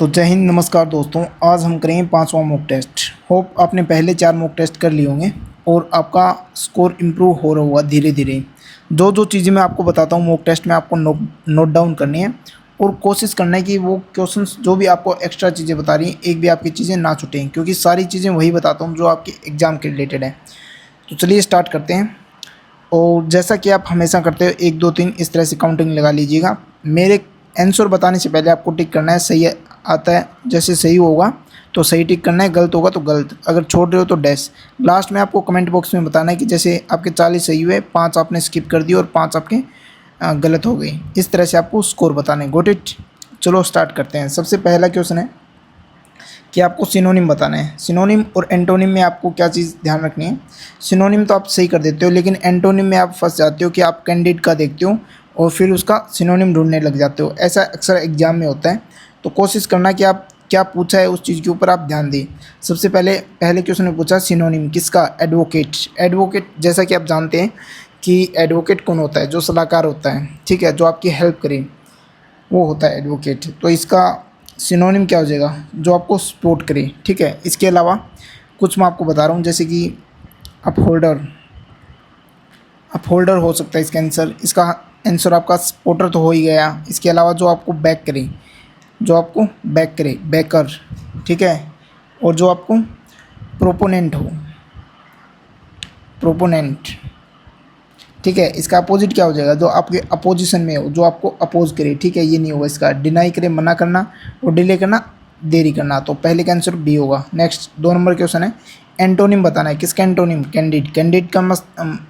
तो जय हिंद, नमस्कार दोस्तों। आज हम करेंगे 5वां मॉक टेस्ट। होप आपने पहले 4 मॉक टेस्ट कर लिए होंगे और आपका स्कोर इम्प्रूव हो रहा होगा धीरे धीरे। जो जो चीज़ें मैं आपको बताता हूँ मॉक टेस्ट में आपको नोट डाउन करनी है और कोशिश करना है कि वो क्वेश्चंस जो भी आपको एक्स्ट्रा चीज़ें बता रही हैं एक भी आपकी चीज़ें ना छूटें, क्योंकि सारी चीज़ें वही बताता हूँ जो आपके एग्ज़ाम के रिलेटेड है। तो चलिए स्टार्ट करते हैं। और जैसा कि आप हमेशा करते हो 1 2 3 इस तरह से काउंटिंग लगा लीजिएगा। मेरे आंसर बताने से पहले आपको टिक करना है, सही आता है जैसे सही होगा तो सही टिक करना है, गलत होगा तो गलत, अगर छोड़ रहे हो तो डैश। लास्ट में आपको कमेंट बॉक्स में बताना है कि जैसे आपके 40 सही हुए, 5 आपने स्किप कर दिए और 5 आपके गलत हो गई। इस तरह से आपको स्कोर बताना है। Got it. चलो स्टार्ट करते हैं। सबसे पहला क्वेश्चन है कि आपको सिनोनिम बताना है। सिनोनिम और एंटोनिम में आपको क्या चीज़ ध्यान रखनी है। सिनोनिम तो आप सही कर देते हो, लेकिन एंटोनिम में आप फंस जाते हो कि आप कैंडिडेट का देखते हो और फिर उसका सिनोनिम ढूंढने लग जाते हो। ऐसा अक्सर एग्जाम में होता है, तो कोशिश करना कि आप क्या पूछा है उस चीज़ के ऊपर आप ध्यान दें। सबसे पहले क्वेश्चन ने पूछा सिनोनिम किसका, एडवोकेट। एडवोकेट जैसा कि आप जानते हैं कि एडवोकेट कौन होता है, जो सलाहकार होता है, ठीक है, जो आपकी हेल्प करे, वो होता है एडवोकेट। तो इसका सिनोनिम क्या हो जाएगा, जो आपको सपोर्ट करे, ठीक है। इसके अलावा कुछ मैं आपको बता रहा हूँ, जैसे कि अपहोल्डर। अपहोल्डर हो सकता है इसका आंसर। इसका आंसर आपका सपोर्टर तो हो ही गया। इसके अलावा जो आपको बैक करे, जो आपको बैक करे, बैकर, ठीक है। और जो आपको प्रोपोनेंट हो, प्रोपोनेंट, ठीक है। इसका अपोजिट क्या हो जाएगा, जो आपके अपोजिशन में हो, जो आपको अपोज करे, ठीक है। ये नहीं होगा इसका। डिनाई करे, मना करना, और डिले करना, देरी करना। तो पहले का आंसर बी होगा। नेक्स्ट 2 नंबर क्वेश्चन है, एंटोनिम बताना है। किसका एंटोनिम, कैंडिड। कैंडिड का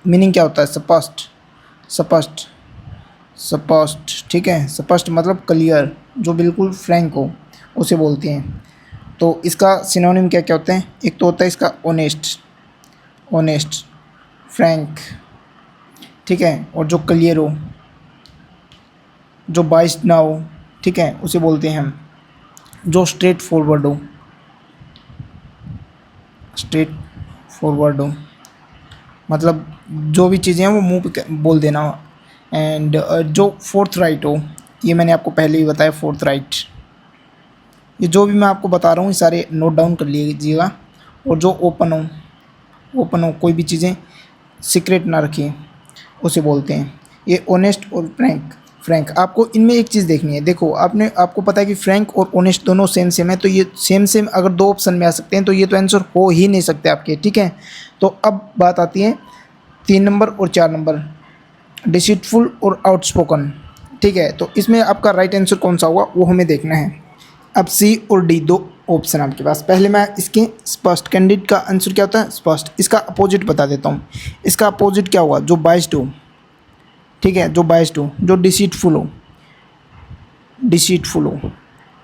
मीनिंग क्या होता है, स्पष्ट, स्पष्ट, स्पष्ट, ठीक है। स्पष्ट मतलब क्लियर, जो बिल्कुल फ्रैंक हो, उसे बोलते हैं। तो इसका सिनोनिम क्या क्या होते हैं। एक तो होता है इसका ऑनेस्ट, ऑनेस्ट, फ्रैंक, ठीक है। और जो क्लियर हो, जो बाइस्ड ना हो, ठीक है, उसे बोलते हैं हम। जो स्ट्रेट फॉरवर्ड हो, स्ट्रेट फॉरवर्ड हो मतलब जो भी चीज़ें हैं वो मुंह पे बोल देना। एंड जो फोर्थ राइट हो, ये मैंने आपको पहले ही बताया, फोर्थ राइट। ये जो भी मैं आपको बता रहा हूँ ये सारे नोट डाउन कर लीजिएगा। और जो ओपन हो, ओपन हो, कोई भी चीज़ें सीक्रेट ना रखिए, उसे बोलते हैं। ये ऑनेस्ट और फ्रैंक, फ्रैंक। आपको इनमें एक चीज़ देखनी है। देखो आपको पता है कि फ्रैंक और ऑनेस्ट दोनों सेम सेम है, तो ये सेम सेम अगर 2 ऑप्शन में आ सकते हैं तो ये तो आंसर हो ही नहीं सकते आपके, ठीक है। तो अब बात आती है 3 नंबर और 4 नंबर, डिसीटफुल और आउटस्पोकन, ठीक है। तो इसमें आपका राइट आंसर कौन सा होगा वो हमें देखना है। अब सी और डी 2 ऑप्शन आपके पास। पहले मैं इसके स्पष्ट, कैंडिडेट का आंसर क्या होता है, स्पष्ट। इसका अपोजिट बता देता हूँ। इसका अपोजिट क्या होगा, जो बाइस्ड हो, ठीक है, जो बाइस्ड हो, जो डिसीटफुल हो, डिसीटफुल हो,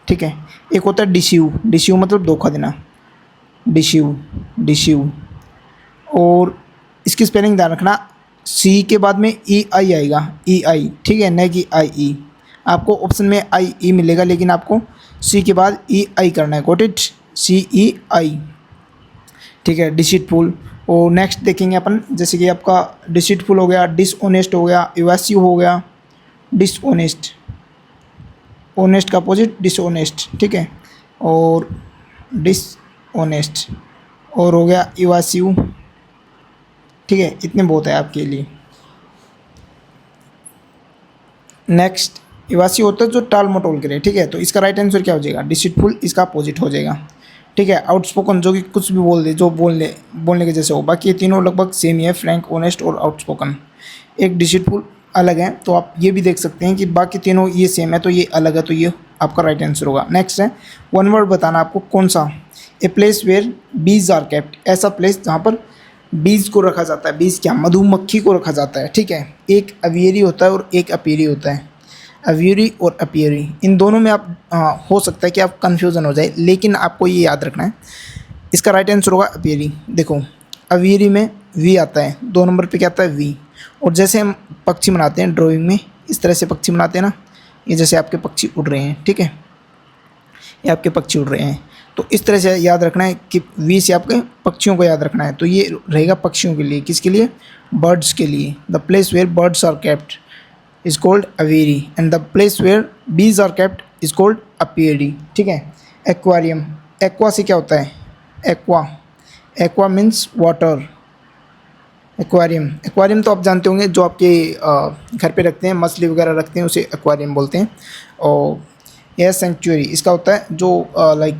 ठीक है। एक होता है डिसीव, डिसीव मतलब धोखा देना, डिसीव, डिसीव। और इसकी स्पेलिंग ध्यान रखना, सी के बाद में ई आई आएगा, ई आई, ठीक है, न कि आई ई। आपको ऑप्शन में आई ई मिलेगा, लेकिन आपको सी के बाद ई आई करना है। गॉट इट, सी ई आई, ठीक है, डिसीटफुल। और नेक्स्ट देखेंगे अपन, जैसे कि आपका डिसीटफुल हो गया, डिसऑनेस्ट हो गया, इवेसिव हो गया, डिसऑनेस्ट, ऑनेस्ट का अपोजिट डिसऑनेस्ट, ठीक है। और डिसऑनेस्ट, और हो गया इवेसिव, ठीक है। इतने बहुत है आपके लिए। नेक्स्ट इवासी होता है जो टाल मटोल करे, ठीक है। तो इसका राइट आंसर क्या हो जाएगा, डिसीटफुल, इसका अपोजिट हो जाएगा, ठीक है। आउटस्पोकन, जो कि कुछ भी बोल दे, जो बोलने के जैसे हो। बाकी ये तीनों लगभग सेम ही है, फ्रैंक, ऑनेस्ट और आउटस्पोकन। एक डिसीटफुल अलग है, तो आप ये भी देख सकते हैं कि बाकी तीनों ये सेम है, तो ये अलग है, तो ये आपका राइट आंसर होगा। नेक्स्ट है 1 वर्ड बताना आपको कौन सा। A place where bees are kept, ऐसा प्लेस जहाँ पर बीज को रखा जाता है। बीज क्या, मधुमक्खी को रखा जाता है, ठीक है। एक अवियरी होता है और एक अपीरी होता है। अवियरी और अपीयरी, इन दोनों में आप हो सकता है कि आप कन्फ्यूज़न हो जाए, लेकिन आपको ये याद रखना है, इसका राइट आंसर होगा अपीयरी। देखो अवियरी में वी आता है, 2 नंबर पे क्या आता है, वी। और जैसे हम पक्षी बनाते हैं ड्राइंग में, इस तरह से पक्षी बनाते हैं ना, ये जैसे आपके पक्षी उड़ रहे हैं, ठीक है, ये आपके पक्षी उड़ रहे हैं। तो इस तरह से याद रखना है कि वी से आपके पक्षियों को याद रखना है। तो ये रहेगा पक्षियों के लिए, किसके लिए, बर्ड्स के लिए। The place where birds are kept, is called aviary and the place where bees are kept is called apiary. ठीक है। एक्वारियम, एक्वा से क्या होता है? Aqua, aqua means water. Aquarium, aquarium तो आप जानते होंगे जो आपके घर पे रखते हैं, मछली वगैरह रखते हैं, उसे एक्वारियम बोलते हैं। और यह सेंचुरी, इसका होता है जो लाइक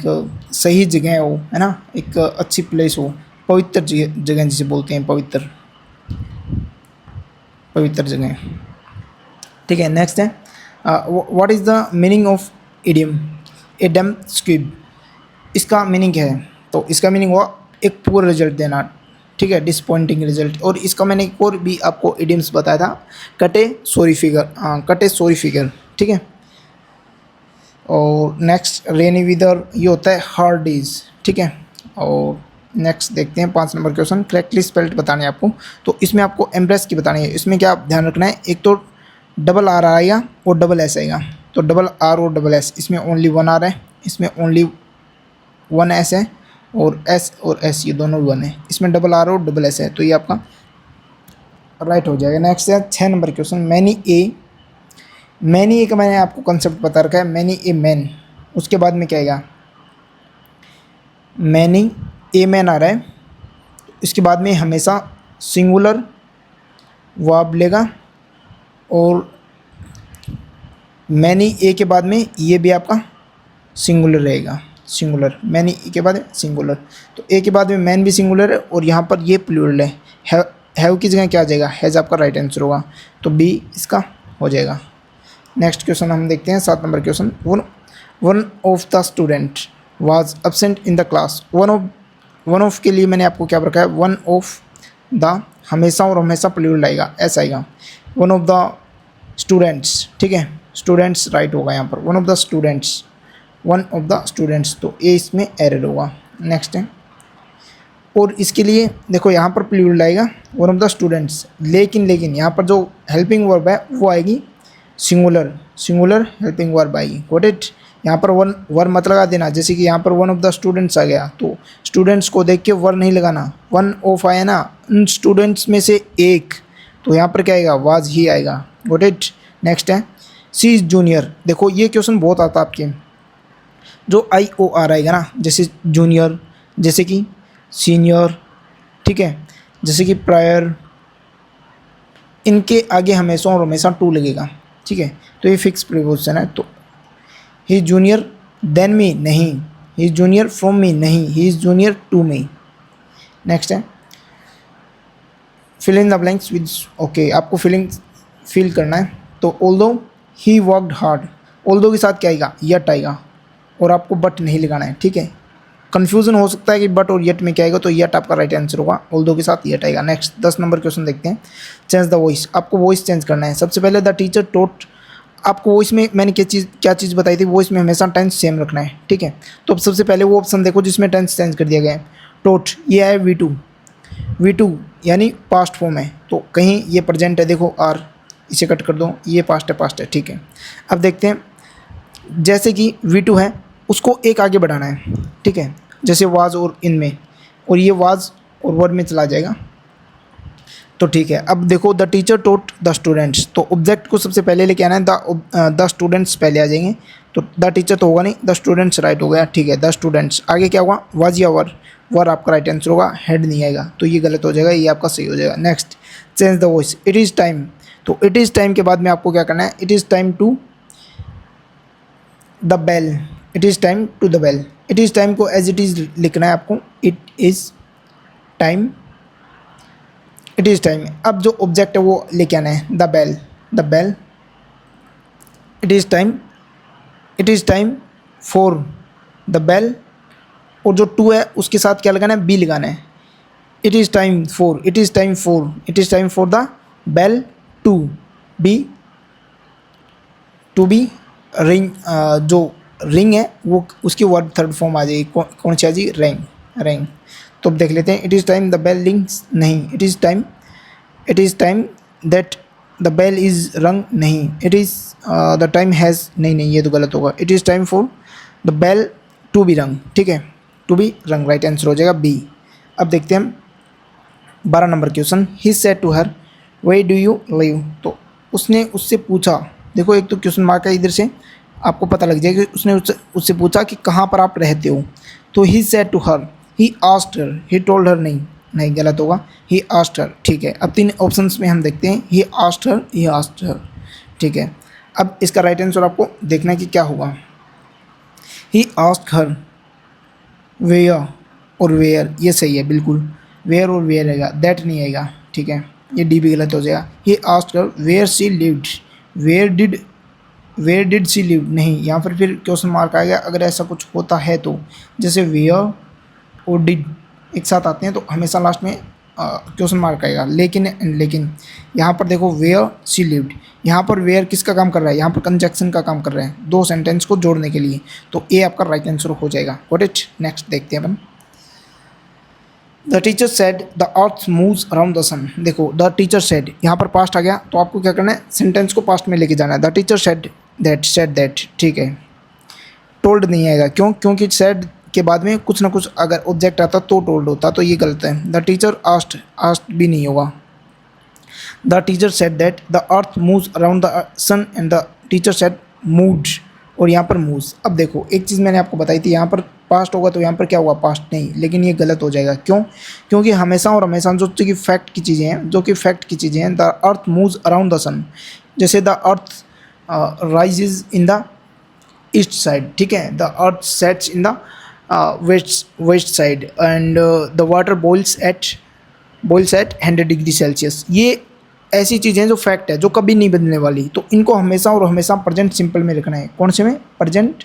सही जगह है वो, है ना, एक अच्छी प्लेस हो, पवित्र जगह जिसे बोलते हैं, पवित्र, पवित्र जगह। ठीक है। नेक्स्ट है what is the meaning of idiom? A damp squib, इसका मीनिंग है, तो इसका मीनिंग हुआ एक पुअर रिजल्ट देना। ठीक है, डिसपॉइंटिंग रिजल्ट। और इसका मैंने एक और भी आपको इडियम्स बताया था, कटे सॉरी फिगर, कटे सॉरी फिगर। ठीक है। और नेक्स्ट रेनी वेदर, ये होता है हार्ड डेज। ठीक है। और नेक्स्ट देखते हैं 5 नंबर क्वेश्चन, करेक्टली स्पेल्ड बताने हैं आपको। तो इसमें आपको एम्प्रेस की बतानी है। इसमें क्या ध्यान रखना है, एक तो डबल आर आएगा और डबल एस आएगा। तो डबल आर और डबल एस, इसमें ओनली 1 आर है, इसमें ओनली 1 एस है, और एस ये दोनों 1 है। इसमें डबल आर और डबल एस है, तो ये आपका राइट हो जाएगा। नेक्स्ट है 6 number question, many a. Many a का मैंने आपको कंसेप्ट बता रखा है, मैनी ए मैन। उसके बाद में क्या आएगा? मैनी ए मैन आ रहा है, इसके बाद में हमेशा सिंगुलर वर्ब लेगा, और मैनी ए के बाद में ये भी आपका सिंगुलर रहेगा, सिंगुलर। मैनी ए के बाद सिंगुलर, तो ए के बाद में मैन भी सिंगुलर है, और यहाँ पर ये प्लूरल है। हैव की जगह क्या आ जाएगा? हैज़ आपका राइट आंसर होगा, तो बी इसका हो जाएगा। नेक्स्ट क्वेश्चन हम देखते हैं 7 number question, one of the student was absent in the class. One of के लिए मैंने आपको क्या रखा है? वन ऑफ द, हमेशा और हमेशा प्लूरल आएगा, ऐसा आएगा। वन ऑफ द स्टूडेंट्स, ठीक है, स्टूडेंट्स राइट होगा यहाँ पर, one of the students, one of the students, तो ए इसमें एरर होगा। नेक्स्ट है, और इसके लिए देखो यहाँ पर प्लूरल आएगा, वन ऑफ द स्टूडेंट्स, लेकिन यहाँ पर जो हेल्पिंग वर्ब है वो आएगी सिंगुलर, सिंगुलर हेल्पिंग वर्ब आएगी। Got it? यहाँ पर वन वर मत लगा देना, जैसे कि यहाँ पर वन ऑफ द स्टूडेंट्स आ गया, तो स्टूडेंट्स को देख के वर नहीं लगाना। वन ऑफ आया ना, उन स्टूडेंट्स में से एक, तो यहाँ पर क्या आएगा? वाज ही आएगा। Got it? नेक्स्ट है, सी इज जूनियर। देखो ये क्वेश्चन बहुत आता है आपके, जो आई ओ आर आएगा ना, जैसे जूनियर, जैसे कि सीनियर, ठीक है, जैसे कि प्रायर, इनके आगे हमेशा और हमेशा टू लगेगा। ठीक है, तो ये फिक्स प्रीपोजिशन है। तो he is junior than me, नहीं, he is junior from me, नहीं, he is junior to me. Next है, fill in the blanks with, okay, आपको फिल करना है। तो although he worked hard, although के साथ क्या आएगा? यट आएगा, और आपको बट नहीं लगाना है। ठीक है, कन्फ्यूजन हो सकता है कि बट और यट में क्या आएगा, तो यट आपका राइट आंसर होगा, ऑल्दो के साथ यट आएगा। नेक्स्ट 10 नंबर क्वेश्चन देखते हैं, चेंज द वॉइस। आपको वॉइस चेंज करना है। सबसे पहले द टीचर टोट, आपको वॉइस में मैंने क्या चीज़ बताई थी, वॉइस में हमेशा टेंस सेम रखना है। ठीक है, तो अब सबसे पहले वो ऑप्शन देखो जिसमें टेंस चेंज कर दिया गया है। टोट, ये है V2 यानी पास्ट फॉर्म है, तो कहीं ये प्रेजेंट है, देखो आर, इसे कट कर दो, ये पास्ट है। ठीक है, अब देखते हैं, जैसे कि V2 है उसको एक आगे बढ़ाना है। ठीक है, जैसे वाज और इन में, और ये वाज और वर्ड में चला जाएगा। तो ठीक है, अब देखो the teacher taught the students, तो ऑब्जेक्ट को सबसे पहले लेके आना है, द स्टूडेंट्स पहले आ जाएंगे, तो द टीचर तो होगा नहीं, द स्टूडेंट्स राइट हो गया। ठीक है, द स्टूडेंट्स, आगे क्या होगा? वाज या वर आपका राइट आंसर होगा, हेड नहीं आएगा, तो ये गलत हो जाएगा, ये आपका सही हो जाएगा। Next, change the voice, it is time, तो इट इज़ टाइम के बाद में आपको क्या करना है? It is time to the bell, it is time to the bell, it is time को एज इट इज़ लिखना है आपको, it is time, it is time. अब जो ऑब्जेक्ट है वो लेके आना है, the bell, it is time for the bell, और जो टू है उसके साथ क्या लगाना है? बी लगाना है। It is time for the bell to be ring, जो रिंग है वो उसकी वर्ब थर्ड फॉर्म आ जाएगी, कौन सी आ जाएगी? रिंग। तो अब देख लेते हैं, it is time the bell rings, नहीं, it is time that the bell is rung, नहीं, it is the time has, नहीं, ये तो गलत होगा। It is time for the bell to be rung, ठीक है, to be rung, right answer हो जाएगा बी। अब देखते हैं 12 number question, he said to her, where do you live, तो उसने उससे पूछा, देखो एक तो क्वेश्चन मार्क है इधर से, आपको पता लग जाएगा कि उसने उससे पूछा कि कहाँ पर आप रहते हो। तो he said to her, he asked her, he told her नहीं, नहीं गलत होगा, ही आस्क्ड हर। ठीक है, अब 3 ऑप्शंस में हम देखते हैं, ही आस्क्ड हर, ही आस्क्ड हर। ठीक है, अब इसका राइट आंसर आपको देखना है कि क्या होगा। ही आस्क्ड हर वेयर और वेयर, ये सही है बिल्कुल, वेयर और वेयर आएगा, दैट नहीं आएगा। ठीक है, ये डी भी गलत हो जाएगा। He asked her where she lived, where did she live नहीं, यहाँ पर फिर क्वेश्चन मार्क आएगा अगर ऐसा कुछ होता है तो। जैसे वेयर और डिड एक साथ आते हैं तो हमेशा लास्ट में क्वेश्चन मार्क आएगा, लेकिन एंड लेकिन। यहाँ पर देखो वेयर सी लिव्ड, यहाँ पर वेयर किसका काम कर रहा है, यहाँ पर कंजक्शन का काम कर रहा है, 2 सेंटेंस को जोड़ने के लिए। तो ए आपका राइट आंसर हो जाएगा। Got it. नेक्स्ट देखते हैं अपन। The teacher said the earth moves around the sun. देखो द टीचर सेड, यहाँ पर पास्ट आ गया तो आपको क्या करना है, सेंटेंस को पास्ट में लेके जाना है। The teacher said that. ठीक है, टोल्ड नहीं आएगा, क्यों? क्योंकि सेड के बाद में कुछ ना कुछ अगर ऑब्जेक्ट आता तो टोल्ड होता, तो ये गलत है। द टीचर आस्क्ड भी नहीं होगा। The teacher said that the earth moves around the sun and the teacher said moved, और यहाँ पर मूव्स। अब देखो एक चीज़ मैंने आपको बताई थी, यहाँ पर पास्ट होगा तो यहाँ पर क्या हुआ, पास्ट नहीं, लेकिन ये गलत हो जाएगा। क्यों? क्योंकि हमेशा और हमेशा जो कि फैक्ट की चीज़ें हैं, the earth moves around the sun. जैसे the earth rises in the east side, ठीक है, the earth sets in the west side, and the water boils at 100 degree celsius. ये ऐसी चीज़ें हैं जो फैक्ट है, जो कभी नहीं बदलने वाली, तो इनको हमेशा और हमेशा प्रेजेंट सिंपल में रखना है। कौन से में? प्रेजेंट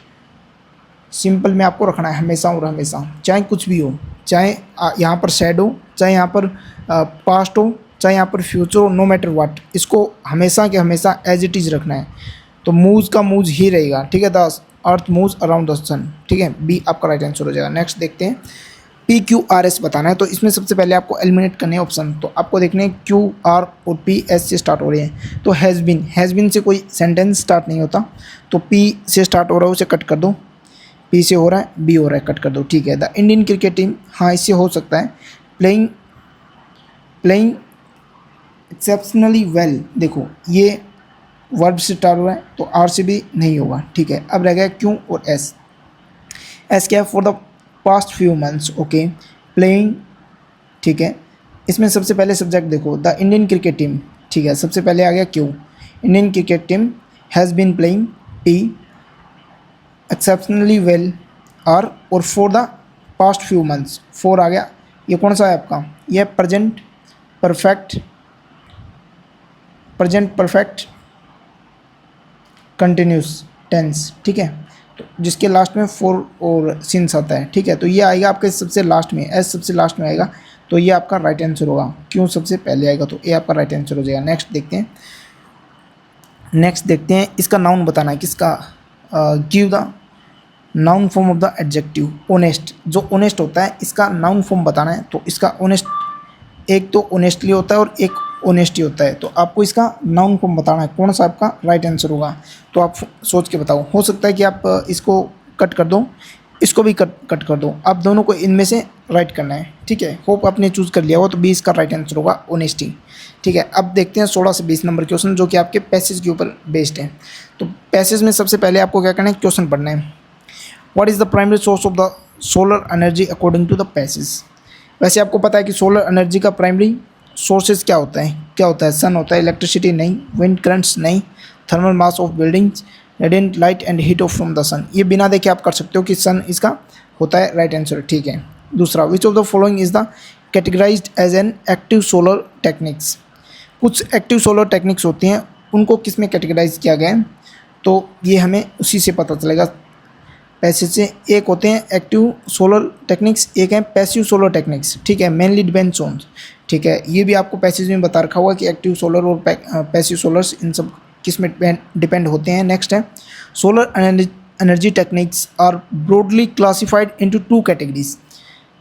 सिंपल में आपको रखना है हमेशा और हमेशा, चाहे कुछ भी हो, चाहे यहाँ पर सैड हो, चाहे यहाँ पर पास्ट हो, चाहे यहाँ पर फ्यूचर हो, नो मैटर व्हाट, इसको हमेशा के हमेशा एज इट इज़ रखना है। तो मूव्स का मूव्स ही रहेगा। ठीक है, the earth moves around the sun. ठीक है, बी आपका राइट आंसर हो जाएगा। नेक्स्ट देखते हैं। PQRS बताना है, तो इसमें सबसे पहले आपको एलिमिनेट करने हैं ऑप्शन। तो आपको देखने हैं QR और PS से स्टार्ट हो रहे हैं। तो हैज़ बीन से कोई सेंटेंस स्टार्ट नहीं होता, तो P से स्टार्ट हो रहा है उसे कट कर दो, P से हो रहा है, B हो रहा है, कट कर दो। ठीक है, द इंडियन क्रिकेट टीम, हाँ इससे हो सकता है। प्लेइंग एक्सेप्शनली वेल, देखो ये वर्ब से स्टार्ट हो रहा है तो R से भी नहीं होगा। ठीक है, अब रह गया Q और S क्या है? For the past few months. Okay, playing, ठीक है, इसमें सबसे पहले सब्जेक्ट देखो द इंडियन क्रिकेट टीम। ठीक है, सबसे पहले आ गया Q, Indian cricket team has been playing, P, exceptionally well R, और for the past few months 4 आ गया। ये कौन सा है आपका? ये प्रेजेंट परफेक्ट कंटिन्यूस टेंस। ठीक है, तो जिसके लास्ट में 4 और सिंस आता है। ठीक है, तो ये आएगा आपके सबसे लास्ट में, एस सबसे लास्ट में आएगा, तो ये आपका राइट आंसर होगा। क्यों सबसे पहले आएगा, तो ये आपका राइट आंसर हो जाएगा। नेक्स्ट देखते हैं। इसका नाउन बताना है किसका, give the noun form of the adjective. Honest, जो ऑनेस्ट होता है इसका नाउन फॉर्म बताना है। तो इसका ऑनेस्ट, एक तो ऑनेस्टली होता है और एक ऑनेस्टी होता है, तो आपको इसका नाउन फॉर्म बताना है, कौन सा आपका राइट आंसर होगा। तो आप सोच के बताओ, हो सकता है कि आप इसको कट कर दो, इसको भी कट कर दो, आप दोनों को इनमें से राइट करना है। ठीक है, होप आपने चूज़ कर लिया हो, तो 20 का राइट आंसर होगा ऑनेस्टी। ठीक है, अब देखते हैं 16 से 20 नंबर क्वेश्चन, जो कि आपके पैसेज के ऊपर बेस्ड है। तो पैसेज में सबसे पहले आपको क्या करना है, क्वेश्चन पढ़ना है। What is the primary source of the solar energy according to the passage. वैसे आपको पता है कि सोलर एनर्जी का प्राइमरी सोर्सेज क्या होता है? सन होता है, इलेक्ट्रिसिटी नहीं, विंड करंट्स नहीं, thermal mass of buildings, radiant light and heat off from the sun. ये बिना देखे आप कर सकते हो कि सन इसका होता है राइट आंसर। ठीक है, दूसरा, which of the following is the categorized as an active solar techniques. कुछ एक्टिव सोलर टेक्निक्स होती हैं, उनको किस में कैटेगराइज किया गया है, तो ये हमें उसी से पता चलेगा पैसेज से। एक होते हैं एक्टिव सोलर टेक्निक्स, एक है पैसिव सोलर टेक्निक्स। ठीक है, मेनली डिपेंड्स ऑन। ठीक है, ये भी आपको पैसेज में बता रखा हुआ कि एक्टिव सोलर और पैसिव सोलर्स इन सब किस में डिपेंड होते हैं। नेक्स्ट है, solar energy techniques are broadly classified into 2 categories.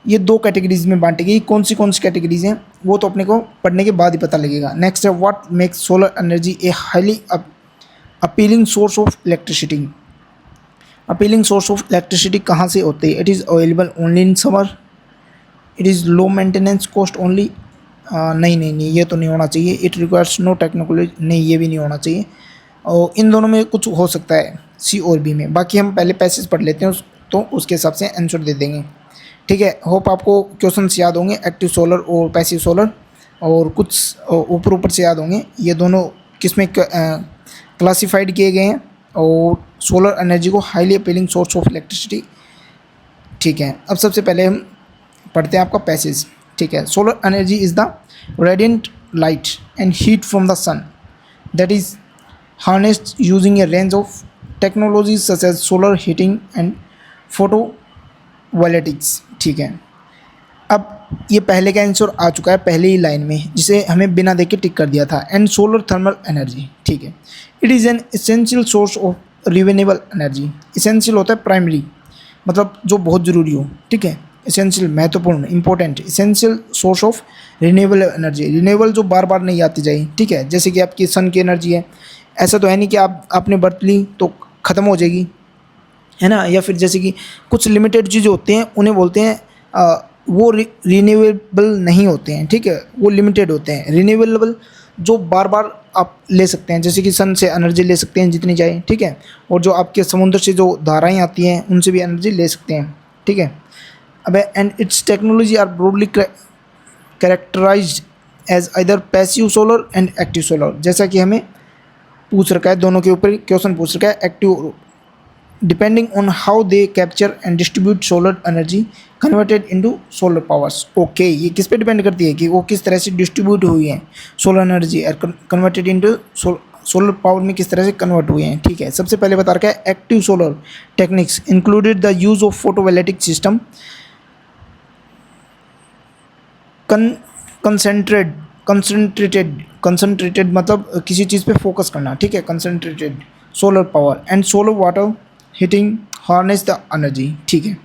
ये 2 कैटेगरीज में बांटी गई। कौन सी कैटेगरीज हैं वो तो अपने को पढ़ने के बाद ही पता लगेगा। नेक्स्ट है, what makes solar energy A highly appealing source of electricity. Appealing source of electricity कहाँ से होती है? It is available only in summer, it is low maintenance cost only, नहीं नहीं नहीं, ये तो नहीं होना चाहिए। इट रिक्वायर्स नो टेक्निकल, नहीं ये भी नहीं होना चाहिए। और इन दोनों में कुछ हो सकता है, सी और बी में। बाकी हम पहले पैसेज पढ़ लेते हैं तो उसके हिसाब से आंसर दे देंगे। ठीक है, होप आपको क्वेश्चंस याद होंगे, एक्टिव सोलर और पैसिव सोलर, और कुछ ऊपर ऊपर से याद होंगे। ये दोनों किस में क्लासिफाइड किए गए हैं, और सोलर एनर्जी को highly appealing source of electricity. ठीक है, अब सबसे पहले हम पढ़ते हैं आपका पैसेज। ठीक है, solar energy is the radiant light and heat from the sun that is harnessed using a range of technologies such as solar heating and photovoltaics। ठीक है, अब ये पहले का आंसर आ चुका है पहले ही लाइन में, जिसे हमें बिना देख के टिक कर दिया था। एंड सोलर थर्मल एनर्जी, ठीक है, it is an essential source of renewable energy. Essential होता है प्राइमरी, मतलब जो बहुत ज़रूरी हो। ठीक है, एसेंशियल महत्वपूर्ण, important, essential source of renewable energy. Renewable जो बार बार नहीं आती जाए। ठीक है, जैसे कि आपकी सन की एनर्जी है, ऐसा तो है नहीं कि आपने बरत ली तो ख़त्म हो जाएगी, है ना। या फिर जैसे कि कुछ लिमिटेड चीज़ें होती हैं, उन्हें बोलते हैं वो रिन्यूएबल नहीं होते हैं। ठीक है, वो लिमिटेड होते हैं। रिन्यूएबल जो बार बार आप ले सकते हैं, जैसे कि सन से एनर्जी ले सकते हैं जितनी चाहिए। ठीक है, और जो आपके समुद्र से जो धाराएँ आती हैं उनसे भी एनर्जी ले सकते हैं। ठीक है, अब and its technology are broadly characterized as either passive solar and active solar. जैसा कि हमें पूछ रखा है, दोनों के ऊपर क्वेश्चन पूछ रखा है, active depending on how they capture and distribute solar energy converted into solar powers. Okay, ये किस पे डिपेंड करती है कि वो किस तरह से डिस्ट्रीब्यूट हुई है सोलर एनर्जी और कन्वर्टेड इनटू सोलर पावर में किस तरह से कन्वर्ट हुए हैं। ठीक है, सबसे पहले बता रखा है active solar techniques included the use of photovoltaic system concentrated मतलब किसी चीज़ पे फोकस करना। ठीक है, concentrated solar power and solar water heating harness the energy. ठीक है,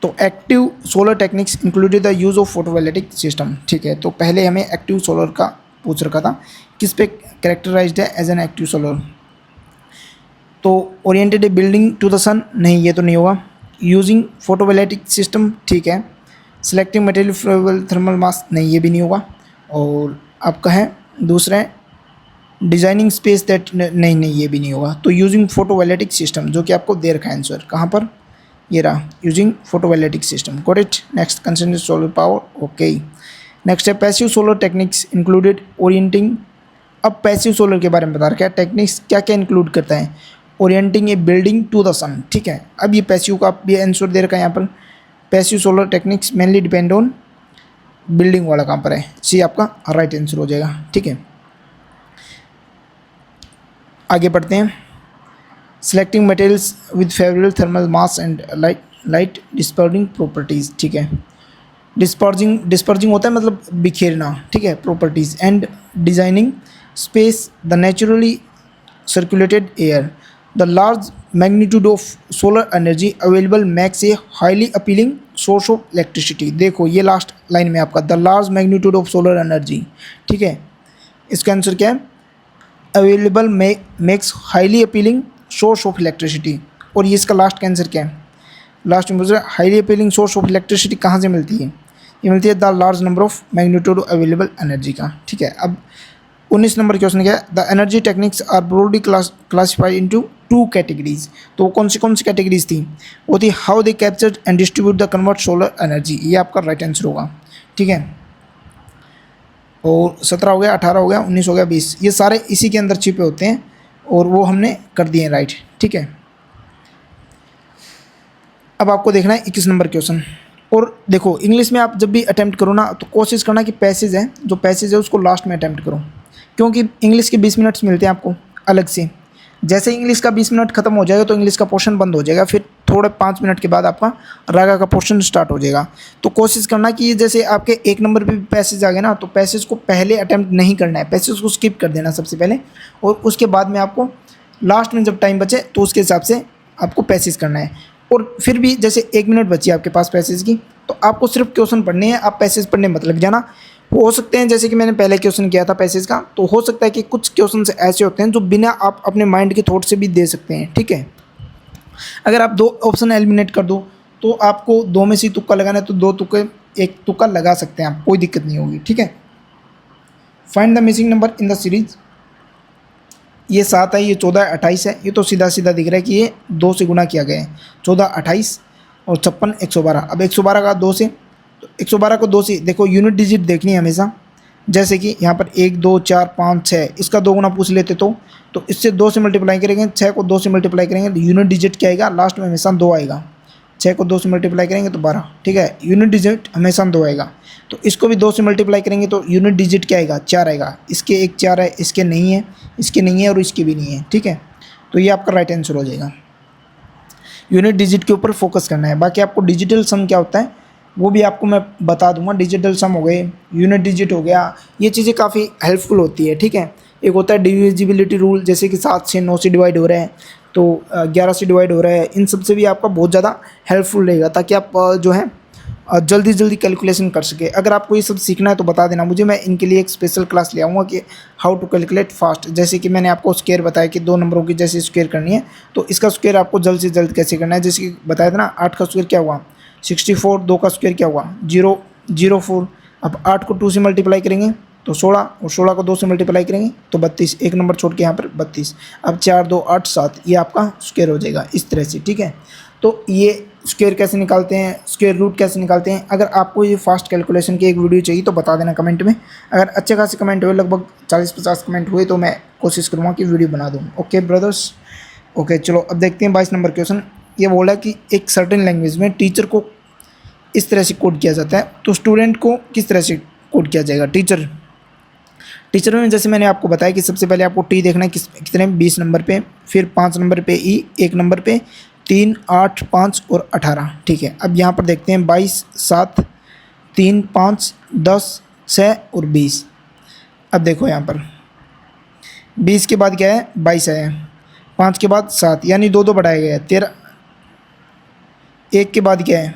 तो active solar techniques included the use of photovoltaic system. ठीक है, तो पहले हमें एक्टिव सोलर का पूछ रखा था, किस पे कैरेक्टराइज्ड है एज एन एक्टिव सोलर। तो oriented a building to the sun, नहीं ये तो नहीं होगा। यूजिंग फोटोवोल्टिक सिस्टम, ठीक है। सिलेक्टिंग मटेरियल फ्लोएबल थर्मल मास, नहीं ये भी नहीं होगा। और आपका है दूसरा है डिज़ाइनिंग स्पेस दैट, नहीं नहीं ये भी नहीं होगा। तो यूजिंग फोटोवोल्टिक सिस्टम, जो कि आपको दे रखा है आंसर कहाँ पर, ये रहा, using photovoltaic system. Got it. Next, concentrated solar power. Okay, next है passive solar techniques included orienting. अब पैसिव सोलर के बारे में बता रखा है, टेक्निक्स क्या क्या इंक्लूड करता है। Orienting a building to the sun, ठीक है। अब ये पैसिव का भी आंसर दे रखा है यहाँ पर, passive solar techniques mainly depend on building वाला कहाँ पर है, सी आपका राइट आंसर हो जाएगा। ठीक है, आगे बढ़ते हैं। Selecting materials with favourable thermal mass and light dispersing properties, ठीक है। डिस्पर्जिंग होता है मतलब बिखेरना, ठीक है, properties. And designing space the naturally circulated air, the large magnitude of solar energy available makes a highly appealing source of electricity. देखो ये लास्ट लाइन में आपका the large magnitude of solar energy, ठीक है, इसका आंसर क्या है, available makes highly appealing source of electricity. और ये इसका लास्ट का आंसर क्या है, लास्ट में highly appealing source of electricity कहाँ से मिलती है, ये मिलती है the large number of magnitude available energy का। ठीक है, अब 19 नंबर क्वेश्चन क्या है, the energy techniques are broadly classified into 2 categories. तो कौन सी कैटेगरीज थी, वो थी how they capture and distribute the convert solar energy, ये आपका राइट आंसर होगा। ठीक है, और 17 हो गया, 18 हो गया, 19 हो गया, 20, ये सारे इसी के अंदर छिपे होते हैं और वो हमने कर दिए राइट। ठीक है, अब आपको देखना है 21 नंबर क्वेश्चन। और देखो इंग्लिश में आप जब भी अटैम्प्ट करो ना, तो कोशिश करना कि पैसेज है, जो पैसेज है उसको लास्ट में अटैम्प्ट करो, क्योंकि इंग्लिश के 20 मिनट्स मिलते हैं आपको अलग से। जैसे इंग्लिश का 20 मिनट खत्म हो जाएगा तो इंग्लिश का पोर्शन बंद हो जाएगा, फिर थोड़े 5 मिनट के बाद आपका रागा का पोर्शन स्टार्ट हो जाएगा। तो कोशिश करना कि जैसे आपके 1 नंबर पे भी पैसेज आ गए ना, तो पैसेज को पहले अटैम्प्ट नहीं करना है, पैसेज को स्किप कर देना सबसे पहले, और उसके बाद में आपको लास्ट में जब टाइम बचे तो उसके हिसाब से आपको पैसेज करना है। और फिर भी जैसे 1 मिनट बची आपके पास पैसेज की, तो आपको सिर्फ क्वेश्चन पढ़ने हैं, आप पैसेज पढ़ने मत लग जाना। वो हो सकते हैं जैसे कि मैंने पहले क्वेश्चन किया था पैसेज का, तो हो सकता है कि कुछ क्वेश्चन ऐसे होते हैं जो बिना आप अपने माइंड के थॉट से भी दे सकते हैं। ठीक है, अगर आप 2 ऑप्शन एलिमिनेट कर दो तो आपको 2 में से तुक्का लगाना है, तो 2 तुक्के एक तुक्का लगा सकते हैं आप, कोई दिक्कत नहीं होगी, ठीक है। Find the missing number in the series. ये 7 है, ये 14 28 है, ये तो सीधा सीधा दिख रहा है कि ये 2 से गुना किया गया है। 14 28 और 56 112। अब 112 का 2 से, तो 112 को 2 से देखो, यूनिट डिजिट देखनी है हमेशा। जैसे कि यहाँ पर 1 2 4 5 6, इसका 2 गुना पूछ लेते तो इससे 2 से मल्टीप्लाई करेंगे, 6 को 2 से मल्टीप्लाई करेंगे तो यूनिट डिजिट क्या आएगा, लास्ट में हमेशा 2 आएगा। 6 को 2 से मल्टीप्लाई करेंगे तो 12, ठीक है, यूनिट डिजिट हमेशा 2 आएगा। तो इसको भी 2 से मल्टीप्लाई करेंगे तो यूनिट डिजिट क्या आएगा, 4 आएगा। इसके एक 4 है, इसके नहीं है, इसके नहीं है और इसके भी नहीं है, ठीक है। तो ये आपका राइट आंसर हो जाएगा। यूनिट डिजिट के ऊपर फोकस करना है। बाकी आपको डिजिटल सम क्या होता है वो भी आपको मैं बता दूंगा। डिजिटल सम हो गए, यूनिट डिजिट हो गया, ये चीज़ें काफ़ी हेल्पफुल होती है, ठीक है। एक होता है डिविजिबिलिटी रूल, जैसे कि 7 से 9 से डिवाइड हो रहा है तो 11 से डिवाइड हो रहा है, इन सब से भी आपका बहुत ज़्यादा हेल्पफुल रहेगा, ताकि आप जो है जल्दी जल्दी कैलकुलेशन कर सके। अगर आपको ये सब सीखना है तो बता देना मुझे, मैं इनके लिए एक स्पेशल क्लास ले आऊँगा कि हाउ टू कैलकुलेट फास्ट। जैसे कि मैंने आपको स्क्वायर बताया कि 2 नंबरों की जैसे स्क्वायर करनी है, तो इसका स्क्वायर आपको जल्द से जल्द कैसे करना है। जैसे कि बताया था ना, 8 का स्क्वायर क्या हुआ 64, 2 का स्क्वायर क्या हुआ 004। अब 8 को 2 से मल्टीप्लाई करेंगे तो 16, और 16 को 2 से मल्टीप्लाई करेंगे तो 32, एक नंबर छोड़ के यहाँ पर 32। अब 4 2 8 7, ये आपका स्क्वायर हो जाएगा इस तरह से, ठीक है। तो ये स्क्वायर कैसे निकालते हैं, स्क्वायर रूट कैसे निकालते हैं। अगर आपको ये फास्ट कैलकुलेशन की एक वीडियो चाहिए तो बता देना कमेंट में। अगर अच्छे खासे कमेंट हुए, लगभग 40-50 कमेंट हुए, तो मैं कोशिश करूँगा कि वीडियो बना दूँ। ओके ब्रदर्स, ओके चलो अब देखते हैं 22 नंबर क्वेश्चन। ये बोला कि एक सर्टेन लैंग्वेज में टीचर को इस तरह से कोड किया जाता है, तो स्टूडेंट को किस तरह से कोड किया जाएगा। टीचर में जैसे मैंने आपको बताया कि सबसे पहले आपको टी देखना है कितने 20 नंबर पे, फिर 5 नंबर पे ई, 1 नंबर पे 3 8 5 और 18, ठीक है। अब यहाँ पर देखते हैं 22 7 3 5 10 6 और 20। अब देखो यहाँ पर 20 के बाद क्या है 22 आया, 5 के बाद 7, यानी 2 2 बढ़ाया गया है 13। 1 के बाद क्या है,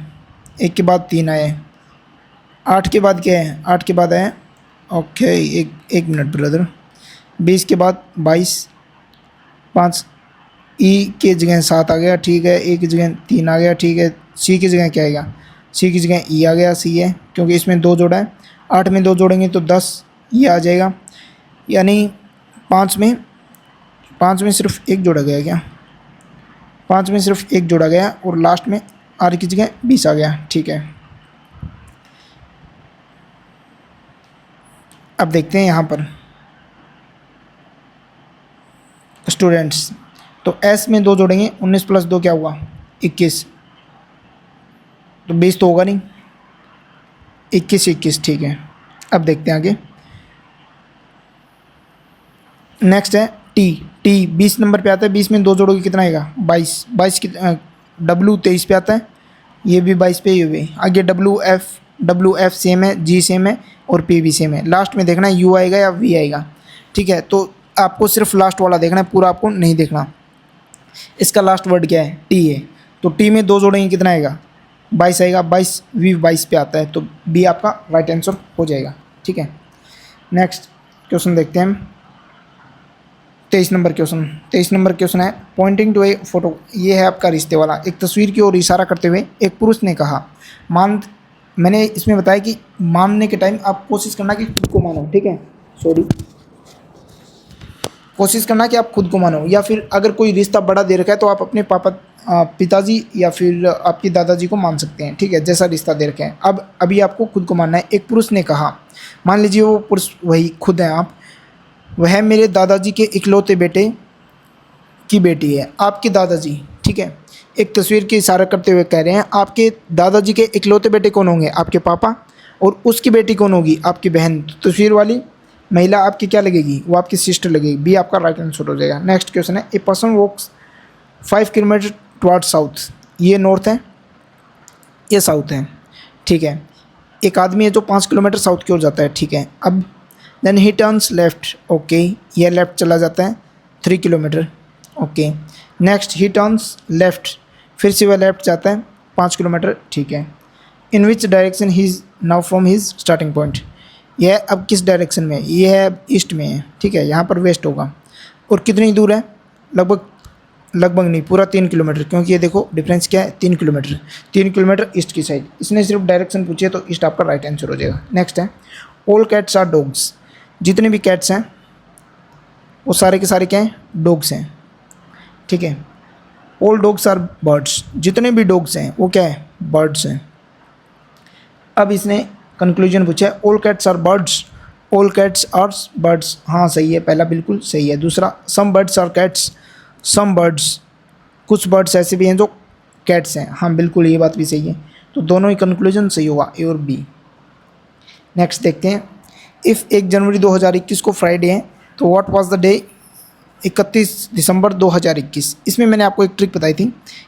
1 के बाद 3 आए, 8 के बाद क्या है, 8 के बाद आए, ओके एक मिनट ब्रदर। 20 के बाद 22 5, ई के जगह 7 आ गया, ठीक है, ए की जगह 3 आ गया, ठीक है। सी की जगह क्या आएगा, सी की जगह ई आ गया, सी है क्योंकि इसमें 2 जोड़ा है। 8 में 2 जोड़ेंगे तो 10 ये आ जाएगा, यानी 5 में सिर्फ एक जोड़ा गया, क्या 5 में सिर्फ एक जोड़ा गया, और लास्ट में आर की जगह 20 आ गया, ठीक है। अब देखते हैं यहाँ पर स्टूडेंट्स, तो एस में 2 जोड़ेंगे, 19 प्लस 2 क्या हुआ 21, तो 20 तो होगा नहीं, 21 ठीक है। अब देखते हैं आगे, नेक्स्ट है टी 20 नंबर पे आता है, 20 में 2 जोड़ोगे कितना आएगा 22 की। डब्ल्यू 23 पे आता है, ये भी 22 पे, ये भी आगे। डब्ल्यू एफ सेम है, जी सेम है और पी भी सेम है। लास्ट में देखना है यू आएगा या वी आएगा, ठीक है। तो आपको सिर्फ लास्ट वाला देखना है, पूरा आपको नहीं देखना। इसका लास्ट वर्ड क्या है टी है, तो टी में 2 जोड़ेंगे कितना आएगा 22 आएगा, 22 वी 22 पे आता है, तो बी आपका राइट आंसर हो जाएगा, ठीक है। नेक्स्ट क्वेश्चन देखते हैं हम 23 नंबर क्वेश्चन है पॉइंटिंग टू ए फोटो। ये है आपका रिश्ते वाला। एक तस्वीर की ओर इशारा करते हुए एक पुरुष ने कहा, मैंने इसमें बताया कि मानने के टाइम आप कोशिश करना कि खुद को मानो, ठीक है, कोशिश करना कि आप खुद को मानो, या फिर अगर कोई रिश्ता बड़ा दे रखा है तो आप अपने पिताजी या फिर आपकी दादाजी को मान सकते हैं, ठीक है, जैसा रिश्ता दे रखे हैं। अब अभी आपको खुद को मानना है। एक पुरुष ने कहा, मान लीजिए वो पुरुष वही खुद हैं आप, वह मेरे दादाजी के इकलौते बेटे की बेटी है। आपके दादाजी, ठीक है, एक तस्वीर की इशारा करते हुए कह रहे हैं आपके दादाजी के इकलौते बेटे कौन होंगे, आपके पापा, और उसकी बेटी कौन होगी, आपकी बहन। तस्वीर वाली महिला आपकी क्या लगेगी, वो आपकी सिस्टर लगेगी। बी आपका राइट आंसर हो जाएगा। नेक्स्ट क्वेश्चन है a person walks 5 kilometre towards south. ये नॉर्थ है, ये साउथ है, ठीक है। एक आदमी है जो 5 किलोमीटर साउथ की ओर जाता है, ठीक है। अब then he turns left, okay, यह लेफ्ट चला जाता है 3 kilometre, okay. Next he turns left, फिर से वह लेफ्ट जाता है 5 किलोमीटर, ठीक है। In which direction he is now from his starting point. यह अब किस डायरेक्शन में है, ये है ईस्ट में है, ठीक है, यहाँ पर वेस्ट होगा। और कितनी दूर है, लगभग लगभग नहीं, पूरा 3 किलोमीटर, क्योंकि ये देखो डिफरेंस क्या है, 3 किलोमीटर। 3 किलोमीटर ईस्ट की साइड। इसने सिर्फ डायरेक्शन पूछी है तो ईस्ट आपका राइट आंसर हो जाएगा। नेक्स्ट है ऑल कैट्स आर डॉग्स। जितने भी कैट्स हैं वो सारे के सारे क्या हैं, डॉग्स हैं, ठीक है। All dogs are birds. जितने भी डॉग्स हैं वो क्या है, बर्ड्स हैं। अब इसने कंक्लूजन पूछा है all cats are birds, all cats are birds. हाँ सही है, पहला बिल्कुल सही है। दूसरा some birds are cats, some birds, कुछ बर्ड्स ऐसे भी हैं जो कैट्स हैं। हाँ बिल्कुल, ये बात भी सही है। तो दोनों ही कंक्लूजन सही होगा, ए और बी। नेक्स्ट देखते हैं, इफ़ 1 जनवरी 2021 को फ्राइडे है तो व्हाट वाज द डे 31 दिसंबर 2021। इसमें मैंने आपको एक ट्रिक बताई थी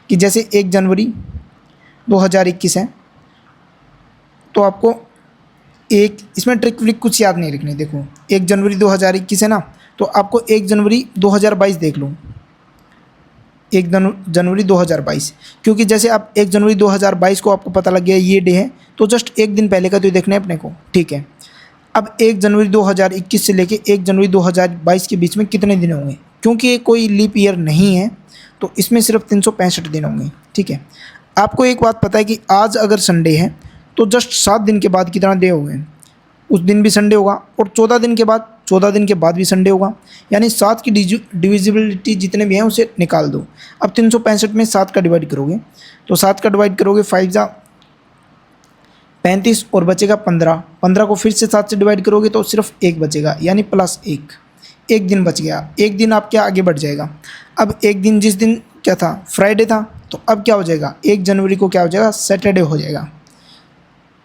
कि जैसे 1 जनवरी 2021 है तो आपको एक इसमें ट्रिक व्रिक कुछ याद नहीं रखनी। देखो 1 जनवरी 2021 है ना, तो आपको 1 जनवरी 2022 देख लो, 1 जनवरी 2022, क्योंकि जैसे आप 1 जनवरी 2022 को आपको पता लग गया ये डे है, तो जस्ट एक दिन पहले का तो देखना है अपने को, ठीक है। अब 1 जनवरी 2021 से लेके 1 जनवरी 2022 के बीच में कितने दिन होंगे, क्योंकि ये कोई लीप ईयर नहीं है तो इसमें सिर्फ 365 दिन होंगे, ठीक है। आपको एक बात पता है कि आज अगर संडे है तो जस्ट 7 दिन के बाद कितना डे हो गए, उस दिन भी संडे होगा, और 14 दिन के बाद भी संडे होगा, यानी 7 की डिविजिबिलिटी जितने भी हैं उसे निकाल दो। अब 365 में 7 का डिवाइड करोगे तो 7 का डिवाइड करोगे 5 जा 35 और बचेगा 15। 15 को फिर से 7 से डिवाइड करोगे तो सिर्फ 1 बचेगा, यानी +1, एक दिन बच गया। एक दिन आपके आगे बढ़ जाएगा। अब एक दिन, जिस दिन क्या था, फ्राइडे था, तो अब क्या हो जाएगा, 1 जनवरी को क्या हो जाएगा, सैटरडे हो जाएगा,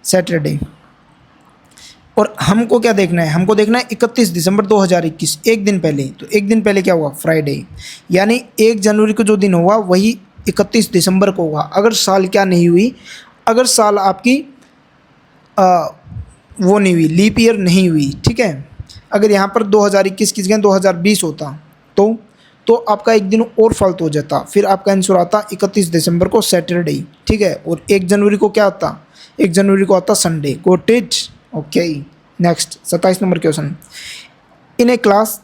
सैटरडे। और हमको क्या देखना है, हमको देखना है 31 दिसंबर 2021, एक दिन पहले। तो एक दिन पहले क्या हुआ, फ्राइडे, यानी 1 जनवरी को जो दिन होगा वही 31 दिसंबर को होगा। अगर साल क्या नहीं हुई, अगर साल आपकी वो नहीं हुई, लीप ईयर नहीं हुई, ठीक है। अगर यहाँ पर 2021 की जगह 2020 होता तो आपका एक दिन और फालतू हो जाता, फिर आपका आंसर आता 31 दिसंबर को सैटरडे, ठीक है। और 1 जनवरी को क्या आता, 1 जनवरी को आता Sunday. Got it, okay. Next 27 number question, in A class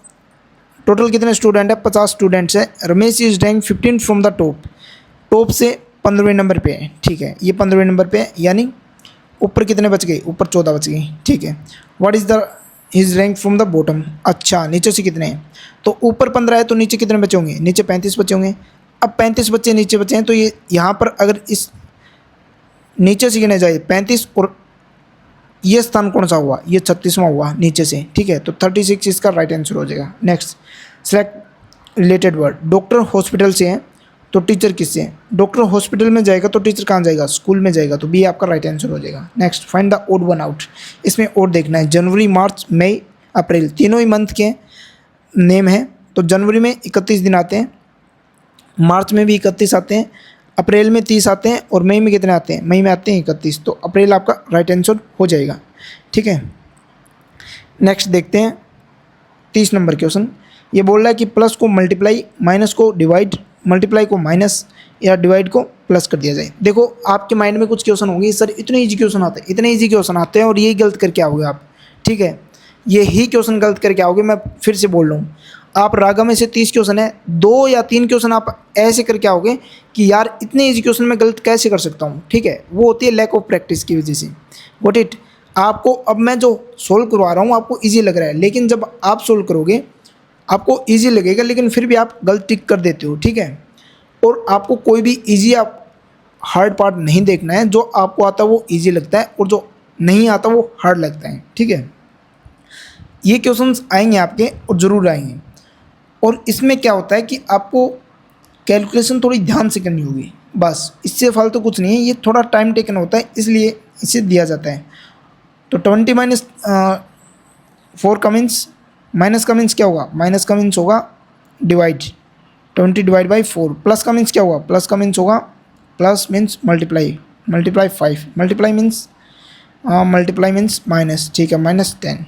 total कितने स्टूडेंट है, 50 स्टूडेंट्स है। Ramesh is rank 15 from the top से 15वें नंबर पे है, ठीक है। ये 15वें नंबर पे है, यानी ऊपर कितने बच गए, ऊपर 14 बच गए, ठीक है। What is the his rank from the bottom, अच्छा नीचे से कितने हैं, तो ऊपर 15 है तो नीचे कितने बचे होंगे, नीचे 35 बचे होंगे। अब 35 बच्चे नीचे बचे हैं तो ये यहाँ पर अगर इस नीचे से गिने जाए 35, और ये स्थान कौन सा हुआ, ये 36वां हुआ नीचे से, ठीक है। तो 36 इसका राइट आंसर हो जाएगा। Next select related word, doctor hospital से है तो टीचर किससे है, डॉक्टर हॉस्पिटल में जाएगा तो टीचर कहाँ जाएगा, स्कूल में जाएगा, तो बी आपका राइट आंसर हो जाएगा। Next find the odd one out, इसमें ओड देखना है। जनवरी, मार्च, मई, अप्रैल, तीनों ही मंथ के नेम है। तो जनवरी में 31 दिन आते हैं, मार्च में भी 31 आते हैं, अप्रैल में 30 आते हैं, और मई में कितने आते हैं, मई में आते हैं 31। तो अप्रैल आपका राइट आंसर हो जाएगा, ठीक है। नेक्स्ट देखते हैं 30 नंबर क्वेश्चन, ये बोल रहा है कि प्लस को मल्टीप्लाई, माइनस को डिवाइड, मल्टीप्लाई को माइनस या डिवाइड को प्लस कर दिया जाए। देखो आपके माइंड में कुछ क्वेश्चन होंगे, सर इतने इजी क्वेश्चन आते हैं, इतने इजी क्वेश्चन आते हैं और यही गलत करके आओगे आप, ठीक है। ये ही क्वेश्चन गलत करके आओगे। मैं फिर से बोल रहा हूँ, आप रागा में से 30 क्वेश्चन है, 2 या 3 क्वेश्चन आप ऐसे करके आओगे कि यार इतने इजी क्वेश्चन मैं गलत कैसे कर सकता हूँ, ठीक है। वो होती है लैक ऑफ प्रैक्टिस की वजह से। Got it. आपको अब मैं जो सोल्व करवा रहा हूँ आपको ईजी लग रहा है, लेकिन जब आप सोल्व करोगे आपको ईजी लगेगा, लेकिन फिर भी आप गलत टिक कर देते हो, ठीक है। और आपको कोई भी ईजी आप हार्ड पार्ट नहीं देखना है, जो आपको आता है वो ईजी लगता है और जो नहीं आता वो हार्ड लगता है, ठीक है। ये क्वेश्चंस आएंगे आपके और ज़रूर आएंगे, और इसमें क्या होता है कि आपको कैलकुलेशन थोड़ी ध्यान से करनी होगी, बस इससे फालतू कुछ नहीं है। ये थोड़ा टाइम टेकन होता है, इसलिए इसे दिया जाता है। तो 20 माइनस 4 का मीन्स, माइनस का मीन्स क्या होगा, माइनस का मीन्स होगा डिवाइड, 20 डिवाइड बाई 4। प्लस का मीन्स क्या होगा, प्लस का मीन्स होगा, plus means multiply, multiply 5, multiply means minus, ठीक है, -10।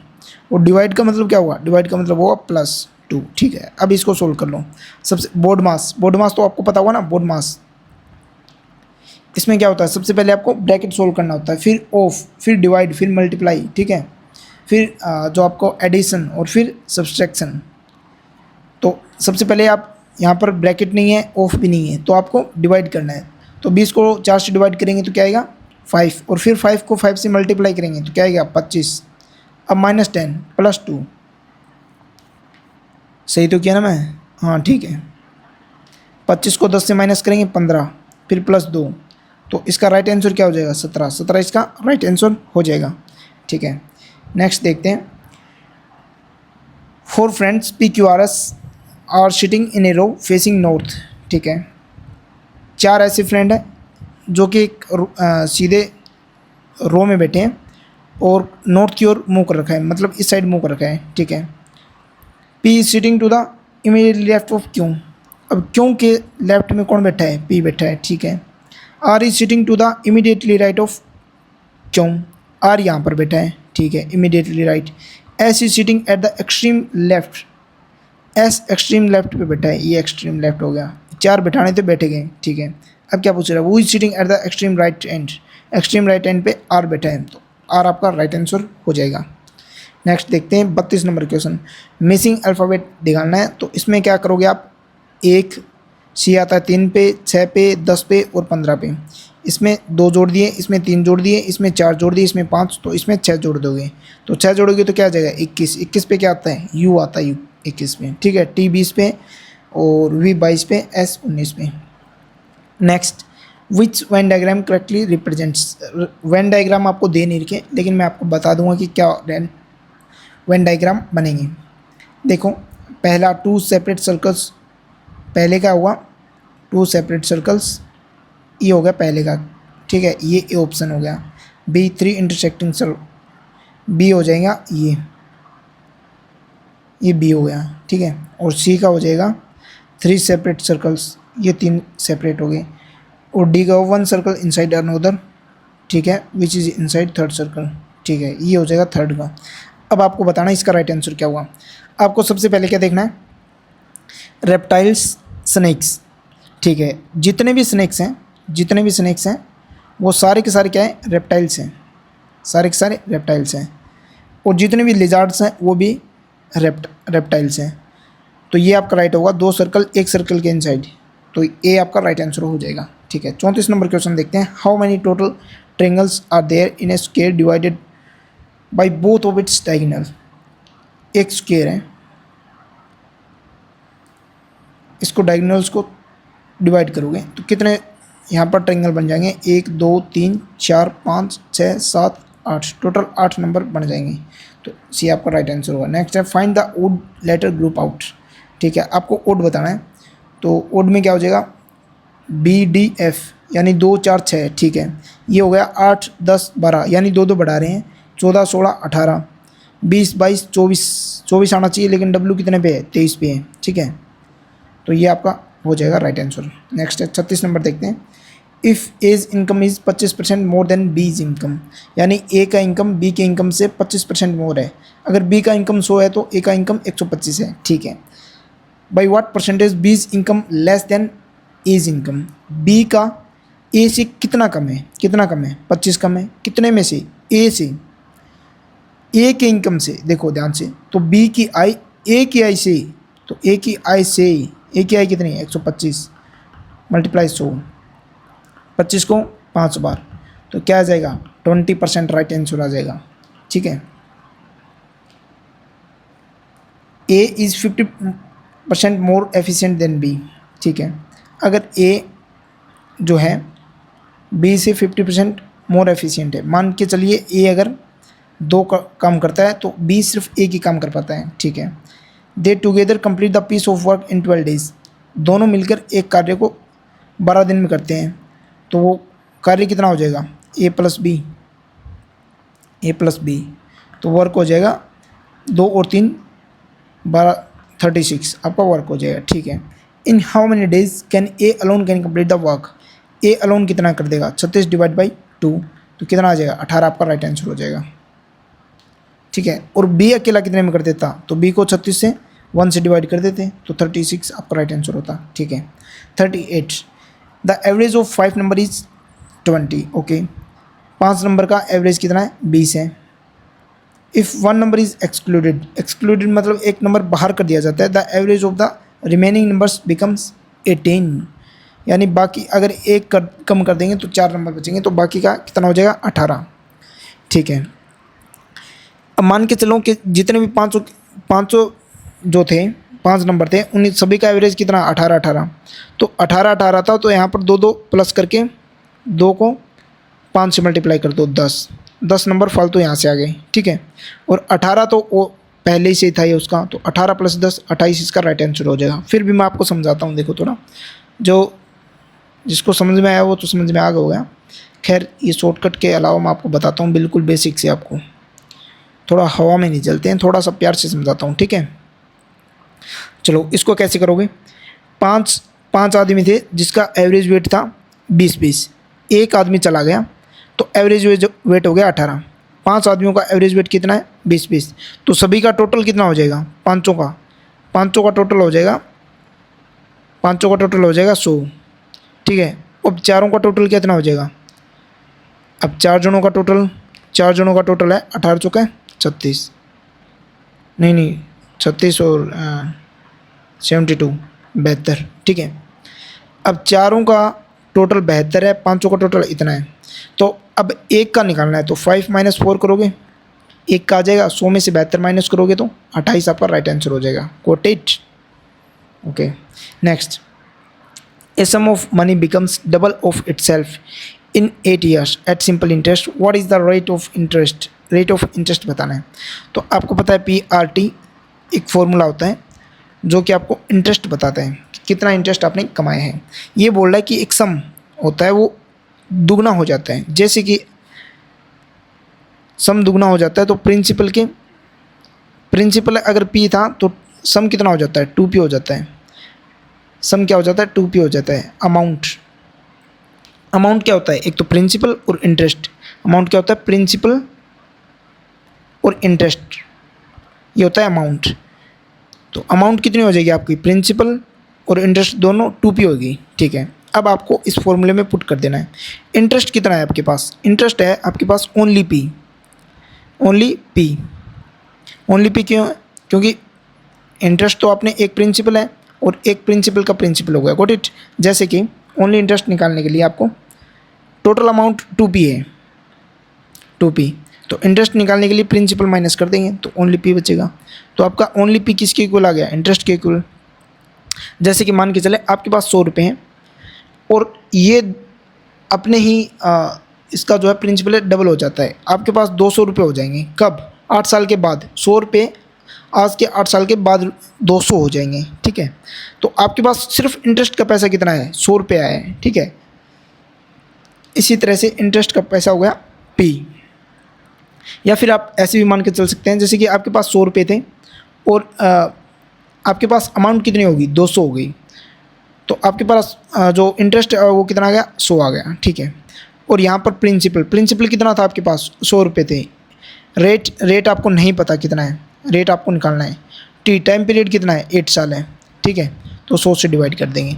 और डिवाइड का मतलब क्या होगा, डिवाइड का मतलब होगा +2, ठीक है। अब इसको सोल्व कर लो। सबसे बोर्ड मास तो आपको पता होगा ना, बोर्ड मास। इसमें क्या होता है, सबसे पहले आपको ब्रैकेट सोल्व करना होता है, फिर ऑफ, फिर डिवाइड, फिर मल्टीप्लाई, ठीक है, फिर जो आपको एडिशन और फिर सब्सट्रैक्शन। तो सबसे पहले आप यहाँ पर ब्रैकेट नहीं है, ऑफ भी नहीं है, तो आपको डिवाइड करना है। तो 20 को 4 से डिवाइड करेंगे तो क्या आएगा 5, और फिर 5 को 5 से मल्टीप्लाई करेंगे तो क्या आएगा 25। अब -10 + 2, सही तो किया ना मैं? हाँ ठीक है। 25 को 10 से माइनस करेंगे 15, फिर +2, तो इसका राइट आंसर क्या हो जाएगा 17। 17 इसका राइट आंसर हो जाएगा। ठीक है, नेक्स्ट देखते हैं। 4 friends PQRS are sitting in a row facing north. ठीक है, 4 ऐसे फ्रेंड हैं जो कि एक सीधे रो में बैठे हैं और नॉर्थ की ओर मुँह कर रखा है, मतलब इस साइड मुँह कर रखा है। ठीक है, P is sitting to the immediately left of Q. अब क्यों के लेफ्ट में कौन बैठा है? P बैठा है। ठीक है, R is sitting to the immediately right of Q. R यहाँ पर बैठा है। ठीक है, immediately right. S is sitting at the extreme left. S extreme left पे बैठा है, ये एक्सट्रीम लेफ्ट हो गया। 4 बैठाने तो बैठे गए। ठीक है, अब क्या पूछ रहा है? वो is sitting at the extreme right and. Extreme right and पे R बैठा है, तो R आपका राइट आंसर हो जाएगा। नेक्स्ट देखते हैं 32 नंबर क्वेश्चन। मिसिंग अल्फ़ाबेट निकालना है, तो इसमें क्या करोगे आप? 1 C आता है 3 पे, 6 पे, 10 पे और 15 पे। इसमें 2 जोड़ दिए, इसमें 3 जोड़ दिए, इसमें 4 जोड़ दिए, इसमें 5, तो इसमें 6 जोड़ दोगे। तो 6 जोड़ोगे तो क्या आ जाएगा 21। 21 पे क्या आता है? U आता है, U 21 पे। ठीक है, T 20 पे और V 22 पे, S 19 पे। Next, which Venn diagram correctly represents. Venn diagram आपको दे नहीं रखे, लेकिन मैं आपको बता दूंगा कि क्या वेन डायग्राम बनेंगे। देखो, पहला 2 सेपरेट सर्कल्स, पहले का हुआ 2 सेपरेट सर्कल्स, ये हो गया पहले का। ठीक है, ये ए ऑप्शन हो गया। B 3 इंटरसेक्टिंग सर्कल, B हो जाएगा ये B हो गया। ठीक है, और C का हो जाएगा 3 सेपरेट सर्कल्स, ये 3 सेपरेट हो गए। और D का 1 सर्कल इनसाइड अनदर। ठीक है, which is inside third circle. ठीक है, ये हो जाएगा थर्ड का। अब आपको बताना है इसका राइट आंसर क्या हुआ। आपको सबसे पहले क्या देखना है? Reptiles, snakes. ठीक है, जितने भी स्नेक्स हैं वो सारे के सारे क्या हैं? रेप्टाइल्स हैं। सारे के सारे रेप्टाइल्स हैं। और जितने भी लिजार्ड्स हैं वो भी रेप्टाइल्स हैं। तो ये आपका राइट होगा। 2 सर्कल, 1 सर्कल के इनसाइड, तो ए आपका राइट आंसर हो जाएगा। ठीक है, 34 नंबर क्वेश्चन देखते हैं। How many total triangles are there in a square divided by both of its diagonal. एक स्क्वायर है, इसको डायगोनल्स को डिवाइड करोगे तो कितने यहाँ पर ट्रायंगल बन जाएंगे? 1 2 3 4 5 6 7 8, टोटल 8 नंबर बन जाएंगे। तो सी आपका राइट आंसर होगा। नेक्स्ट है find the odd letter group out. ठीक है, आपको ओड बताना है, तो ओड में क्या हो जाएगा? BDF, यानी 2 4 6। ठीक है, ये हो गया 8 10 12, यानी 2 2 बढ़ा रहे हैं। 14 16 18 20 22 24 आना चाहिए, लेकिन W कितने पे है? 23 पे है। ठीक है, तो ये आपका हो जाएगा राइट आंसर। नेक्स्ट है 36 नंबर देखते हैं। If A's income is 25% more than B is income, यानी ए का इनकम बी के इनकम से 25% मोर है। अगर बी का इनकम 100 है तो ए का इनकम 125 है। ठीक है, by what percentage B is income less than A's income. B का ए से कितना कम है? 25 कम है। कितने में से? ए से। ए के इनकम से, देखो ध्यान से, तो बी की आई ए की आई से, तो ए की आई से, ए की आई कितनी है? 125 मल्टीप्लाई 100, 25 को 5 बार, तो क्या आ जाएगा? 20% राइट आंसर आ जाएगा। ठीक है, A is 50% more efficient than B. ठीक है, अगर ए जो है बी से 50% मोर एफिशिएंट है, मान के चलिए ए अगर 2 का काम करता है तो बी सिर्फ एक ही काम कर पाता है। ठीक है, they together complete the piece of work in 12 days. दोनों मिलकर एक कार्य को 12 दिन में करते हैं, तो वो कार्य कितना हो जाएगा? ए प्लस बी, तो वर्क हो जाएगा 2 और 3 12 36 आपका वर्क हो जाएगा। ठीक है, in how many days can A alone can complete the work. A alone कितना कर देगा? 36 डिवाइड बाई 2, तो कितना आ जाएगा? 18 आपका राइट आंसर हो जाएगा। ठीक है, और बी अकेला कितने में कर देता? तो बी को 36 से 1 से डिवाइड कर देते, तो 36 आपका राइट आंसर होता। ठीक है, 38 the average of 5 number is 20। Okay, 5 number का एवरेज कितना है? 20 है। इफ़ 1 नंबर इज एक्सक्लूडेड मतलब एक नंबर बाहर कर दिया जाता है, the average of the remaining numbers becomes 18, यानी बाकी अगर एक कम कर देंगे तो 4 नंबर बचेंगे, तो बाकी का कितना हो जाएगा 18। ठीक है, अब मान के चलो कि जितने भी 500 जो थे 5 नंबर थे उन सभी का एवरेज कितना 18 तो 18 था, तो यहाँ पर 2 प्लस करके 2 को 5 से मल्टीप्लाई कर दो, 10 नंबर फालतू यहाँ से आ गए। ठीक है, और 18 तो वो पहले ही से था ये उसका, तो 18 + 10 28 इसका राइट आंसर हो जाएगा। फिर भी मैं आपको समझाता हूँ, देखो थोड़ा, जो जिसको समझ में आया वो तो समझ में आ गया होगा। खैर ये शॉर्टकट के अलावा मैं आपको बताता हूँ बिल्कुल बेसिक से, आपको थोड़ा हवा में नहीं चलते हैं, थोड़ा सा प्यार से समझाता हूँ। ठीक है, चलो इसको कैसे करोगे। पाँच आदमी थे जिसका एवरेज वेट था 20, एक आदमी चला गया तो एवरेज वेट हो गया 18। 5 आदमियों का एवरेज वेट कितना है 20, तो सभी का टोटल कितना हो जाएगा, पाँचों का टोटल हो जाएगा 100। ठीक है, अब चारों का टोटल कितना हो जाएगा, अब 4 जनों का टोटल है 18 चौके 36, नहीं 36 और 72 72। ठीक है, अब चारों का टोटल 72 है, पाँचों का टोटल इतना है, तो अब एक का निकालना है, तो 5 - 4 करोगे, एक का आ जाएगा, 100 में से 72 माइनस करोगे तो 28 आपका राइट आंसर हो जाएगा। Got it. Okay, next, a sum of money becomes double of itself in 8 years at simple interest, what is the rate of interest बताना है। तो आपको पता है PRT एक फॉर्मूला होता है जो कि आपको इंटरेस्ट बताता है कि कितना इंटरेस्ट आपने कमाया है। ये बोल रहा है कि एक सम होता है वो दुगना हो जाता है, जैसे कि सम दुगना हो जाता है तो प्रिंसिपल अगर P था तो सम कितना हो जाता है 2P हो जाता है। सम क्या हो जाता है 2P हो जाता है। अमाउंट क्या होता है, एक तो प्रिंसिपल और इंटरेस्ट। अमाउंट क्या होता है, प्रिंसिपल और इंटरेस्ट, ये होता है अमाउंट। तो अमाउंट कितनी हो जाएगी आपकी, प्रिंसिपल और इंटरेस्ट दोनों 2P होगी। ठीक है, अब आपको इस फॉर्मूले में पुट कर देना है। इंटरेस्ट कितना है आपके पास, इंटरेस्ट है आपके पास ओनली P क्यों, क्योंकि इंटरेस्ट तो आपने एक प्रिंसिपल है और एक प्रिंसिपल का प्रिंसिपल हो गया। Got it. जैसे कि ओनली इंटरेस्ट निकालने के लिए आपको टोटल अमाउंट 2P है, 2P, तो इंटरेस्ट निकालने के लिए प्रिंसिपल माइनस कर देंगे तो ओनली P बचेगा। तो आपका ओनली P किसके इक्वल आ गया, इंटरेस्ट के इक्वल। जैसे कि मान के चले आपके पास 100 रुपये हैं और ये अपने ही इसका जो है प्रिंसिपल है डबल हो जाता है, आपके पास 200 रुपये हो जाएंगे। कब, 8 साल के बाद। 100 रुपये आज के 8 साल के बाद 200 हो जाएंगे। ठीक है, तो आपके पास सिर्फ इंटरेस्ट का पैसा कितना है, 100 रुपये आया है। ठीक है, इसी तरह से इंटरेस्ट का पैसा हो गया P। या फिर आप ऐसे भी मान के चल सकते हैं, जैसे कि आपके पास 100 रुपये थे और आपके पास अमाउंट कितनी होगी 200 हो गई, तो आपके पास जो इंटरेस्ट वो कितना आ गया 100 आ गया। ठीक है, और यहाँ पर प्रिंसिपल कितना था आपके पास 100 रुपये थे। रेट आपको नहीं पता कितना है, रेट आपको निकालना है। टाइम पीरियड कितना है 8 साल है। ठीक है, तो 100 से डिवाइड कर देंगे।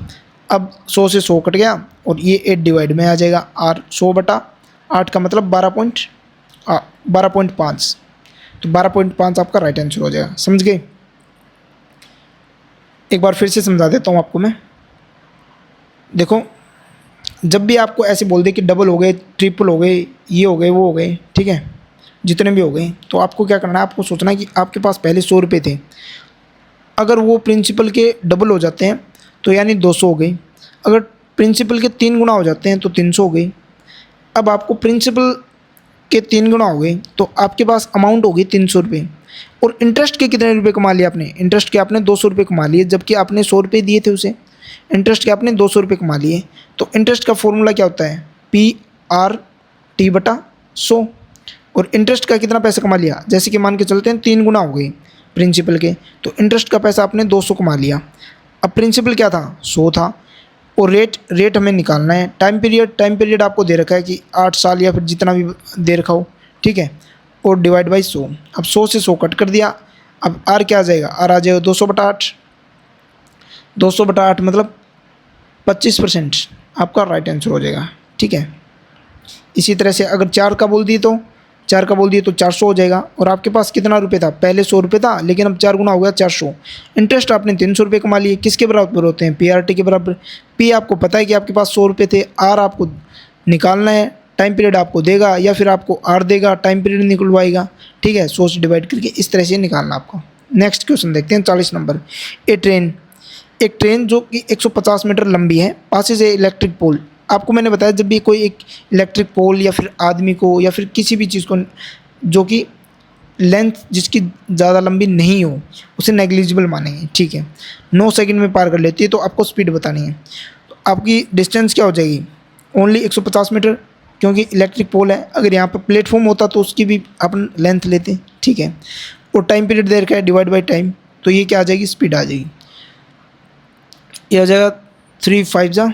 अब 100 से 100 कट गया और ये 8 डिवाइड में आ जाएगा, R 100/8 का मतलब 12.5, तो 12.5 आपका राइट आंसर हो जाएगा। समझ गए। एक बार फिर से समझा देता हूँ आपको मैं। देखो, जब भी आपको ऐसे बोल दे कि डबल हो गए, ट्रिपल हो गए, ये हो गए, वो हो गए, ठीक है, जितने भी हो गए, तो आपको क्या करना है, आपको सोचना है कि आपके पास पहले 100 रुपये थे, अगर वो प्रिंसिपल के डबल हो जाते हैं तो यानी 200 हो गई। अगर प्रिंसिपल के 3 गुना हो जाते हैं तो 300 हो गई। अब आपको प्रिंसिपल के 3 गुना हो गए तो आपके पास अमाउंट होगी 300 रुपये। और इंटरेस्ट के कितने रुपये कमा लिए आपने, इंटरेस्ट के आपने 200 रुपये कमा लिए, जबकि आपने 100 रुपये दिए थे उसे। इंटरेस्ट के आपने 200 रुपये कमा लिए। तो इंटरेस्ट का फॉर्मूला क्या होता है, PRT/100। और इंटरेस्ट का कितना पैसा कमा लिया, जैसे कि मान के चलते हैं 3 गुना हो गई प्रिंसिपल के, तो इंटरेस्ट का पैसा आपने 200 कमा लिया। अब प्रिंसिपल क्या था 100 था, और रेट हमें निकालना है। टाइम पीरियड आपको दे रखा है कि 8 साल या फिर जितना भी दे रखा हो। ठीक है, और डिवाइड बाई 100। अब 100 से 100 कट कर दिया, अब R क्या आ जाएगा, R आ जाएगा 200/8। 200/8 मतलब 25% आपका राइट आंसर हो जाएगा। ठीक है, इसी तरह से अगर 4 का बोल दिए तो 4 का बोल दिए तो 400 हो जाएगा। और आपके पास कितना रुपये था, पहले 100 रुपये था, लेकिन अब 4 गुना हो गया 400। इंटरेस्ट आपने 300 रुपये कमा लिए, किसके बराबर होते हैं, PRT के बराबर। P आपको पता है कि आपके पास 100 रुपये थे, R आपको निकालना है, टाइम पीरियड आपको देगा या फिर आपको R देगा, टाइम पीरियड निकलवाएगा, ठीक है। 100 से डिवाइड करके इस तरह से निकालना आपको। नेक्स्ट क्वेश्चन देखते हैं 40 नंबर। एक ट्रेन जो कि 150 मीटर लंबी है, पासेज ए इलेक्ट्रिक पोल। आपको मैंने बताया जब भी कोई एक इलेक्ट्रिक पोल या फिर आदमी को या फिर किसी भी चीज़ को जो कि लेंथ जिसकी ज़्यादा लंबी नहीं हो उसे नेग्लिजिबल मानेंगे, ठीक है। 9 सेकंड में पार कर लेती है तो आपको स्पीड बतानी है। तो आपकी डिस्टेंस क्या हो जाएगी, ओनली 150 मीटर, क्योंकि इलेक्ट्रिक पोल है। अगर यहाँ पर प्लेटफॉर्म होता तो उसकी भी अपन लेंथ लेते, ठीक है। और टाइम पीरियड दे रखा है डिवाइड बाई टाइम, तो ये क्या आ जाएगी, स्पीड आ जाएगी। ये आ जाएगा 3 5 जा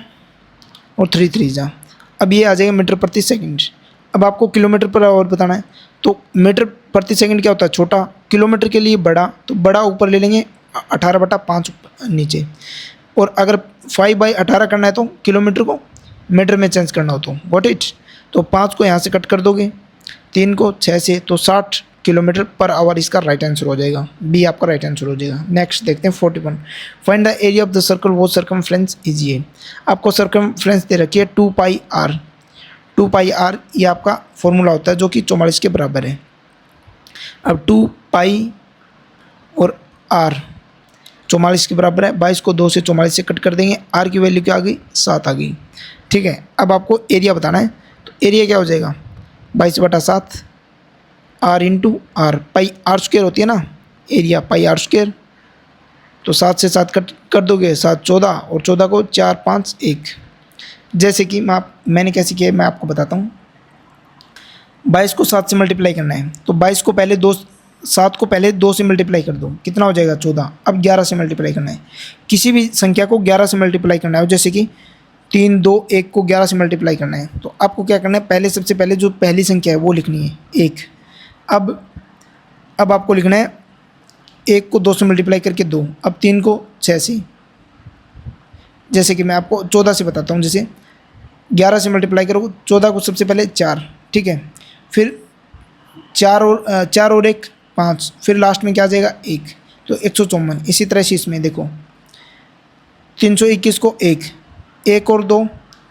और 3 3 जा। अब ये आ जाएगा मीटर प्रति सेकंड। अब आपको किलोमीटर पर आवर बताना है, तो मीटर प्रति सेकंड क्या होता है, छोटा, किलोमीटर के लिए बड़ा, तो बड़ा ऊपर ले लेंगे, 18/5 नीचे। और अगर 5/18 करना है तो किलोमीटर को मीटर में चेंज करना हो तो गॉट इट। तो 5 को यहाँ से कट कर दोगे, 3 को 6 से, तो 60 किलोमीटर पर आवर इसका राइट आंसर हो जाएगा, बी आपका राइट आंसर हो जाएगा। नेक्स्ट देखते हैं 41। Find the area of the circle वो सर्कमफ्रेंस इज ये। आपको सर्कमफ्रेंस दे रखी है 2πr। 2πr ये आपका फॉर्मूला होता है जो कि 44 के बराबर है। अब 2π और r 44 के बराबर है, 22 को 2 से 44 से कट कर देंगे, r की वैल्यू क्या आ गई, 7 आ गई, ठीक है। अब आपको एरिया बताना है, तो एरिया क्या हो जाएगा, 22/7 r into r, pi r square होती है ना एरिया, पाई आर स्क्वेयर। तो 7 से 7 कट कर दोगे, 7 14 और 14 को 4 5 1। जैसे कि मैंने कैसे किया मैं आपको बताता हूँ। 22 को 7 से मल्टीप्लाई करना है, तो 22 को पहले 7 को पहले 2 से मल्टीप्लाई कर दो, कितना हो जाएगा 14। अब 11 से मल्टीप्लाई करना है, किसी भी संख्या को 11 से मल्टीप्लाई करना है, जैसे कि 3 2 1 को 11 से मल्टीप्लाई करना है, तो आपको क्या करना है, पहले सबसे पहले जो पहली संख्या है वो लिखनी है 1। अब आपको लिखना है 1 को 2 से मल्टीप्लाई करके 2, अब 3 को 6 से। जैसे कि मैं आपको 14 से बताता हूँ, जैसे 11 से मल्टीप्लाई करो 14 को सबसे पहले 4, ठीक है, फिर 4 और 1 5, फिर लास्ट में क्या आ जाएगा 1, तो 154। इसी तरह से इसमें देखो 321 को 1 और 2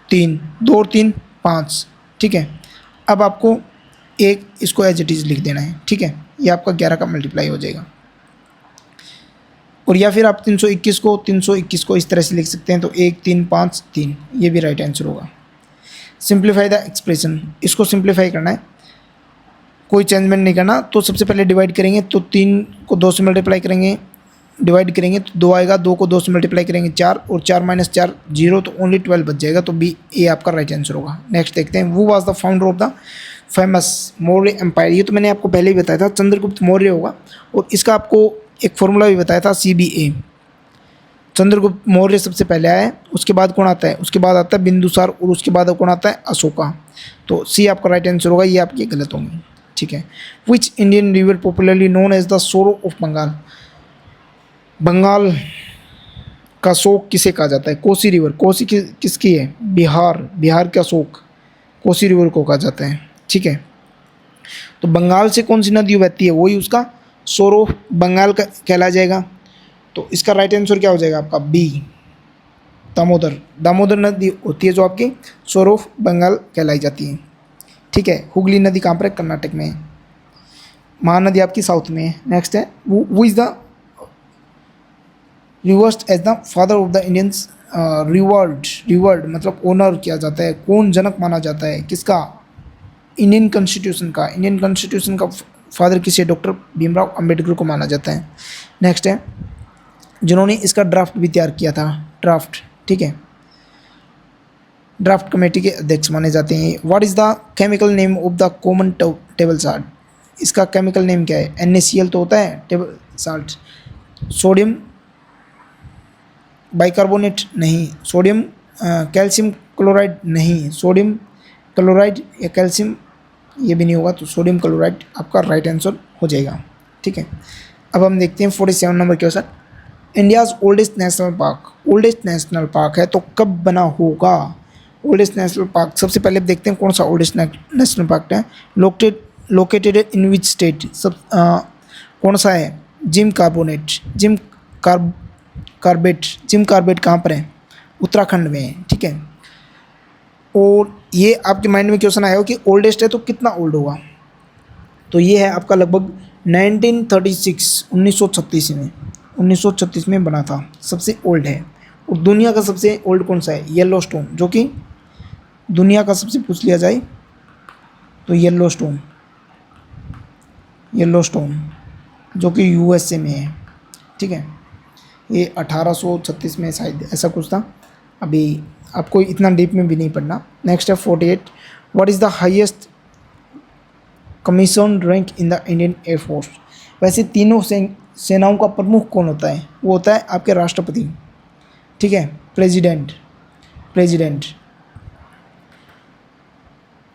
3, 2 और 3 5, ठीक है। अब आपको 1 इसको एज इट इज़ लिख देना है, ठीक है, ये आपका 11 का मल्टीप्लाई हो जाएगा। और या फिर आप 321 को इस तरह से लिख सकते हैं, तो 1 3 5 3, ये भी राइट आंसर होगा। सिंप्लीफाई द एक्सप्रेशन, इसको सिंप्लीफाई करना है, कोई चेंजमेंट नहीं करना। तो सबसे पहले डिवाइड करेंगे, तो 3 को 2 से मल्टीप्लाई करेंगे, डिवाइड करेंगे तो 2 आएगा, 2 को 2 से मल्टीप्लाई करेंगे 4, और 4 - 4 0, तो ओनली 12 बच जाएगा, तो बी ए आपका राइट आंसर होगा। नेक्स्ट देखते हैं, वो was the founder of the famous Maurya empire. ये तो मैंने आपको पहले ही बताया था, चंद्रगुप्त मौर्य होगा। और इसका आपको एक फॉर्मूला भी बताया था, CBA। चंद्रगुप्त मौर्य सबसे पहले आया है, उसके बाद कौन आता है, उसके बाद आता है बिंदुसार, और उसके बाद कौन आता है, अशोका। तो सी आपका राइट आंसर होगा, ये आपकी गलत होंगी, ठीक है। Which Indian river popularly known as the sorrow of Bengal. Bengal का शोक किसे कहा जाता है, कोसी रिवर। कोसी किसकी है, बिहार का शोक कोसी रिवर को कहा जाता है, ठीक है। तो बंगाल से कौन सी नदी बहती है, वही उसका सोरो बंगाल का कहला जाएगा। तो इसका राइट आंसर क्या हो जाएगा आपका, बी दामोदर नदी होती है जो आपकी सोरो बंगाल कहलाई जाती है, ठीक है। हुगली नदी कहाँ पर है, कर्नाटक में है। महानदी आपकी साउथ में है। नेक्स्ट है, who is the revered as the father of the Indians. Revered मतलब ऑनर किया जाता है, कौन जनक माना जाता है, किसका, इंडियन कॉन्स्टिट्यूशन का फादर किसे, डॉक्टर भीमराव अंबेडकर को माना जाता है। नेक्स्ट है, जिन्होंने इसका ड्राफ्ट भी तैयार किया था, ड्राफ्ट, ठीक है, ड्राफ्ट कमेटी के अध्यक्ष माने जाते हैं। What is the chemical name of the common table salt. इसका केमिकल नेम क्या है, NaCl तो होता है टेबल साल्ट। सोडियम बाइकार्बोनेट नहीं, सोडियम कैल्शियम क्लोराइड नहीं, सोडियम क्लोराइड या कैल्शियम ये भी नहीं होगा, तो सोडियम क्लोराइड आपका राइट आंसर हो जाएगा, ठीक है। अब हम देखते हैं 47 number question. India's oldest national park है, तो कब बना होगा ओल्डेस्ट नेशनल पार्क। सबसे पहले देखते हैं कौन सा ओल्डेस्ट नेशनल पार्क है। लोकेटेड इन विच स्टेट, सब कौन सा है? जिम कार्बोनेट, जिम कार्बेट कहाँ पर है? उत्तराखंड में है, ठीक है। और ये आपके माइंड में क्वेश्चन आया हो कि ओल्डेस्ट है तो कितना ओल्ड होगा, तो ये है आपका लगभग 1936, 1936 में, 1936 में बना था, सबसे ओल्ड है। और दुनिया का सबसे ओल्ड कौन सा है? येलो स्टोन, जो कि दुनिया का सबसे पूछ लिया जाए तो येलो स्टोन जो कि यूएसए में है, ठीक है। ये 1836 में शायद ऐसा कुछ था। अभी आपको इतना डीप में भी नहीं पढ़ना। नेक्स्ट है 48, what is the highest commission rank in the Indian air force? वैसे तीनों सेनाओं का प्रमुख कौन होता है? वो होता है आपके राष्ट्रपति, ठीक है, प्रेसिडेंट।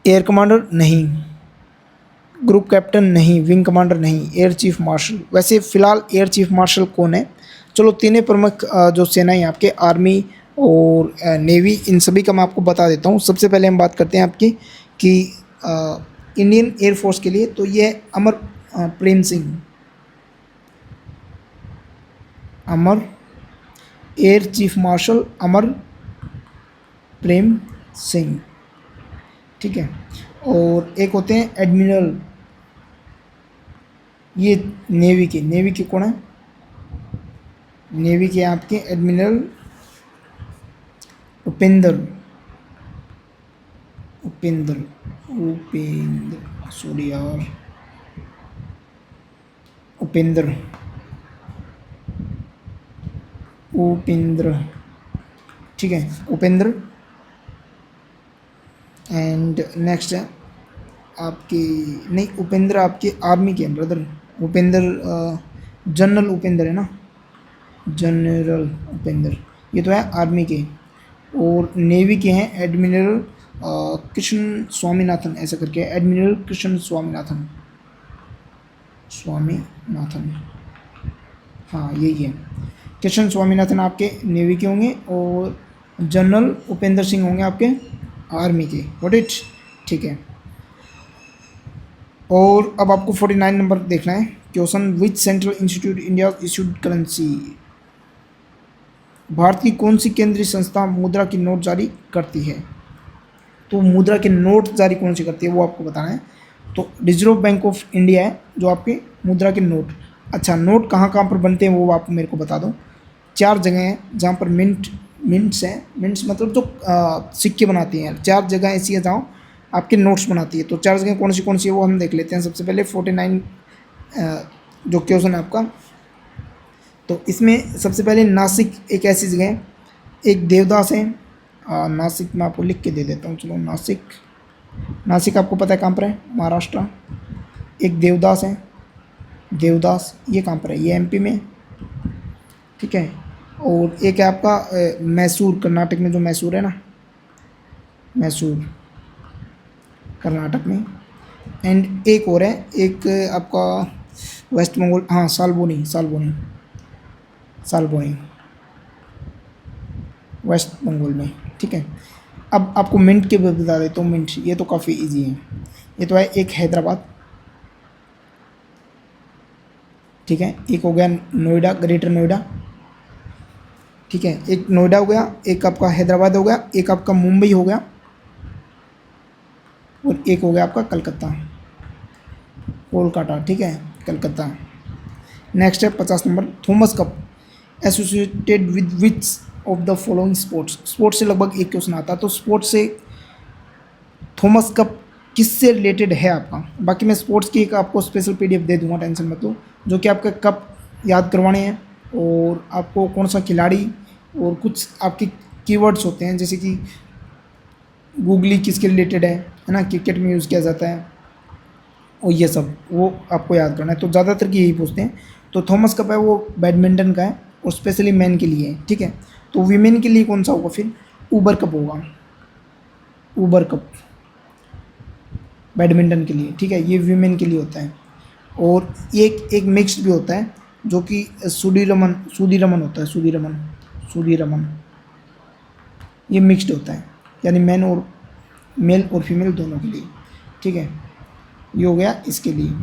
एयर कमांडर नहीं, ग्रुप कैप्टन नहीं, विंग कमांडर नहीं, एयर चीफ मार्शल। वैसे फ़िलहाल एयर चीफ मार्शल कौन है? चलो तीनों प्रमुख जो सेनाएं आपके आर्मी और नेवी, इन सभी का मैं आपको बता देता हूँ। सबसे पहले हम बात करते हैं आपकी कि इंडियन एयरफोर्स के लिए, तो ये अमर Prem Singh, air chief marshal अमर प्रेम सिंह, ठीक है। और एक होते हैं एडमिरल, ये नेवी के कौन है? नेवी के आपके एडमिरल उपेंद्र सॉरी यार, उपेंद्र, ठीक है, उपेंद्र। एंड नेक्स्ट है आपकी, नहीं उपेंद्र आपके आर्मी के ब्रदर, उपेंद्र जनरल उपेंद्र है ना, जनरल उपेंद्र, ये तो है आर्मी के। और नेवी के हैं एडमिरल कृष्ण स्वामीनाथन, ऐसा करके एडमिरल कृष्ण स्वामीनाथन, हाँ यही है, कृष्ण स्वामीनाथन आपके नेवी के होंगे और जनरल उपेंद्र सिंह होंगे आपके आर्मी के। व्हाट इट, ठीक है। और अब आपको 49 नंबर देखना है question, which central institute India issued currency? भारत की कौन सी केंद्रीय संस्था मुद्रा की नोट जारी करती है? तो मुद्रा के नोट जारी कौन सी करती है वो आपको बताना है। तो रिजर्व बैंक ऑफ इंडिया है जो आपके मुद्रा के नोट। अच्छा, नोट कहाँ कहाँ पर बनते हैं वो आप मेरे को बता दो। 4 जगह हैं जहाँ पर मिंट्स हैं, मिंट्स मतलब जो सिक्के बनाती हैं। 4 जगह ऐसी है जहाँ आपके नोट्स बनाती है। तो 4 जगह कौन सी है वो हम देख लेते हैं। सबसे पहले 49 जो क्वेश्चन है आपका, तो इसमें सबसे पहले नासिक एक ऐसी जगह है, एक देवदास है। नासिक मैं आपको लिख के दे देता हूँ, चलो। नासिक आपको पता है कहाँ पर है? महाराष्ट्र। एक देवदास है, देवदास ये कहाँ पर है? ये एमपी में, ठीक है। और एक है आपका मैसूर, कर्नाटक में, जो मैसूर है ना, मैसूर कर्नाटक में। एंड एक और है, एक आपका वेस्ट बंगाल, हाँ सालबोनी वेस्ट बंगाल में, ठीक है। अब आपको मिंट के बता देता हूँ। मिंट ये तो काफ़ी इजी है। ये तो है एक हैदराबाद, ठीक है। एक हो गया नोएडा, ग्रेटर नोएडा, ठीक है। एक नोएडा हो गया, एक आपका हैदराबाद हो गया, एक आपका मुंबई हो गया, और एक हो गया आपका कोलकाता, ठीक है, कलकत्ता। नेक्स्ट है 50 number, Thomas cup associated with which of the following sports? Sports से लगभग एक क्वेश्चन आता है, तो स्पोर्ट्स से थॉमस कप किससे रिलेटेड है आपका? बाकी मैं स्पोर्ट्स की एक आपको स्पेशल पीडीएफ दे दूंगा, टेंशन मत लो, जो कि आपके कप याद करवाने हैं और आपको कौन सा खिलाड़ी और कुछ आपके कीवर्ड्स होते हैं, जैसे कि गूगली किसके रिलेटेड है ना, क्रिकेट में यूज़ किया जाता है, और ये सब वो आपको याद करना है। तो ज़्यादातर की यही पूछते हैं। तो थॉमस कप है वो बैडमिंटन का है और स्पेशली मैन के लिए है, ठीक है। तो वीमेन के लिए कौन सा होगा फिर? ऊबर कप होगा, ऊबर कप बैडमिंटन के लिए, ठीक है। ये वीमेन के लिए होता है। और एक मिक्स्ड भी होता है जो कि सुदीरमन होता है, सुदीरमन, ये मिक्स्ड होता है, यानी मेल और फीमेल दोनों के लिए, ठीक है। ये हो गया इसके लिए।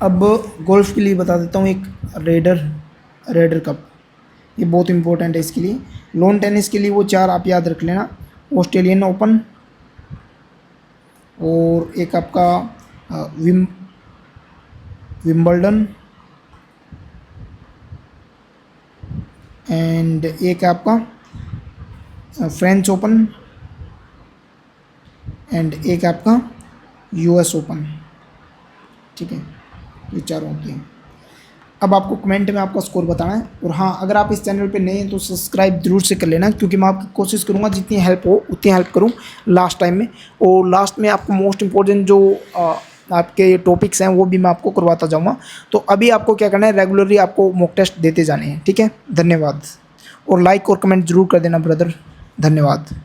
अब गोल्फ के लिए बता देता हूँ एक रेडर कप, ये बहुत इंपॉर्टेंट है इसके लिए। लॉन टेनिस के लिए वो 4 आप याद रख लेना, ऑस्ट्रेलियन ओपन, और एक आपका विम्बल्डन, एंड एक आपका फ्रेंच ओपन, एंड एक आपका यूएस ओपन। ठीक है, ये 4 होते हैं। अब आपको कमेंट में आपका स्कोर बताना है। और हाँ, अगर आप इस चैनल पे नए हैं तो सब्सक्राइब जरूर से कर लेना, क्योंकि मैं आपकी कोशिश करूँगा जितनी हेल्प हो उतनी हेल्प करूँ लास्ट टाइम में। और लास्ट में आपको मोस्ट इम्पोर्टेंट जो आपके टॉपिक्स हैं वो भी मैं आपको करवाता जाऊँगा। तो अभी आपको क्या करना है, रेगुलरली आपको मॉक टेस्ट देते जाने हैं। ठीक है, धन्यवाद। और लाइक और कमेंट जरूर कर देना ब्रदर, धन्यवाद।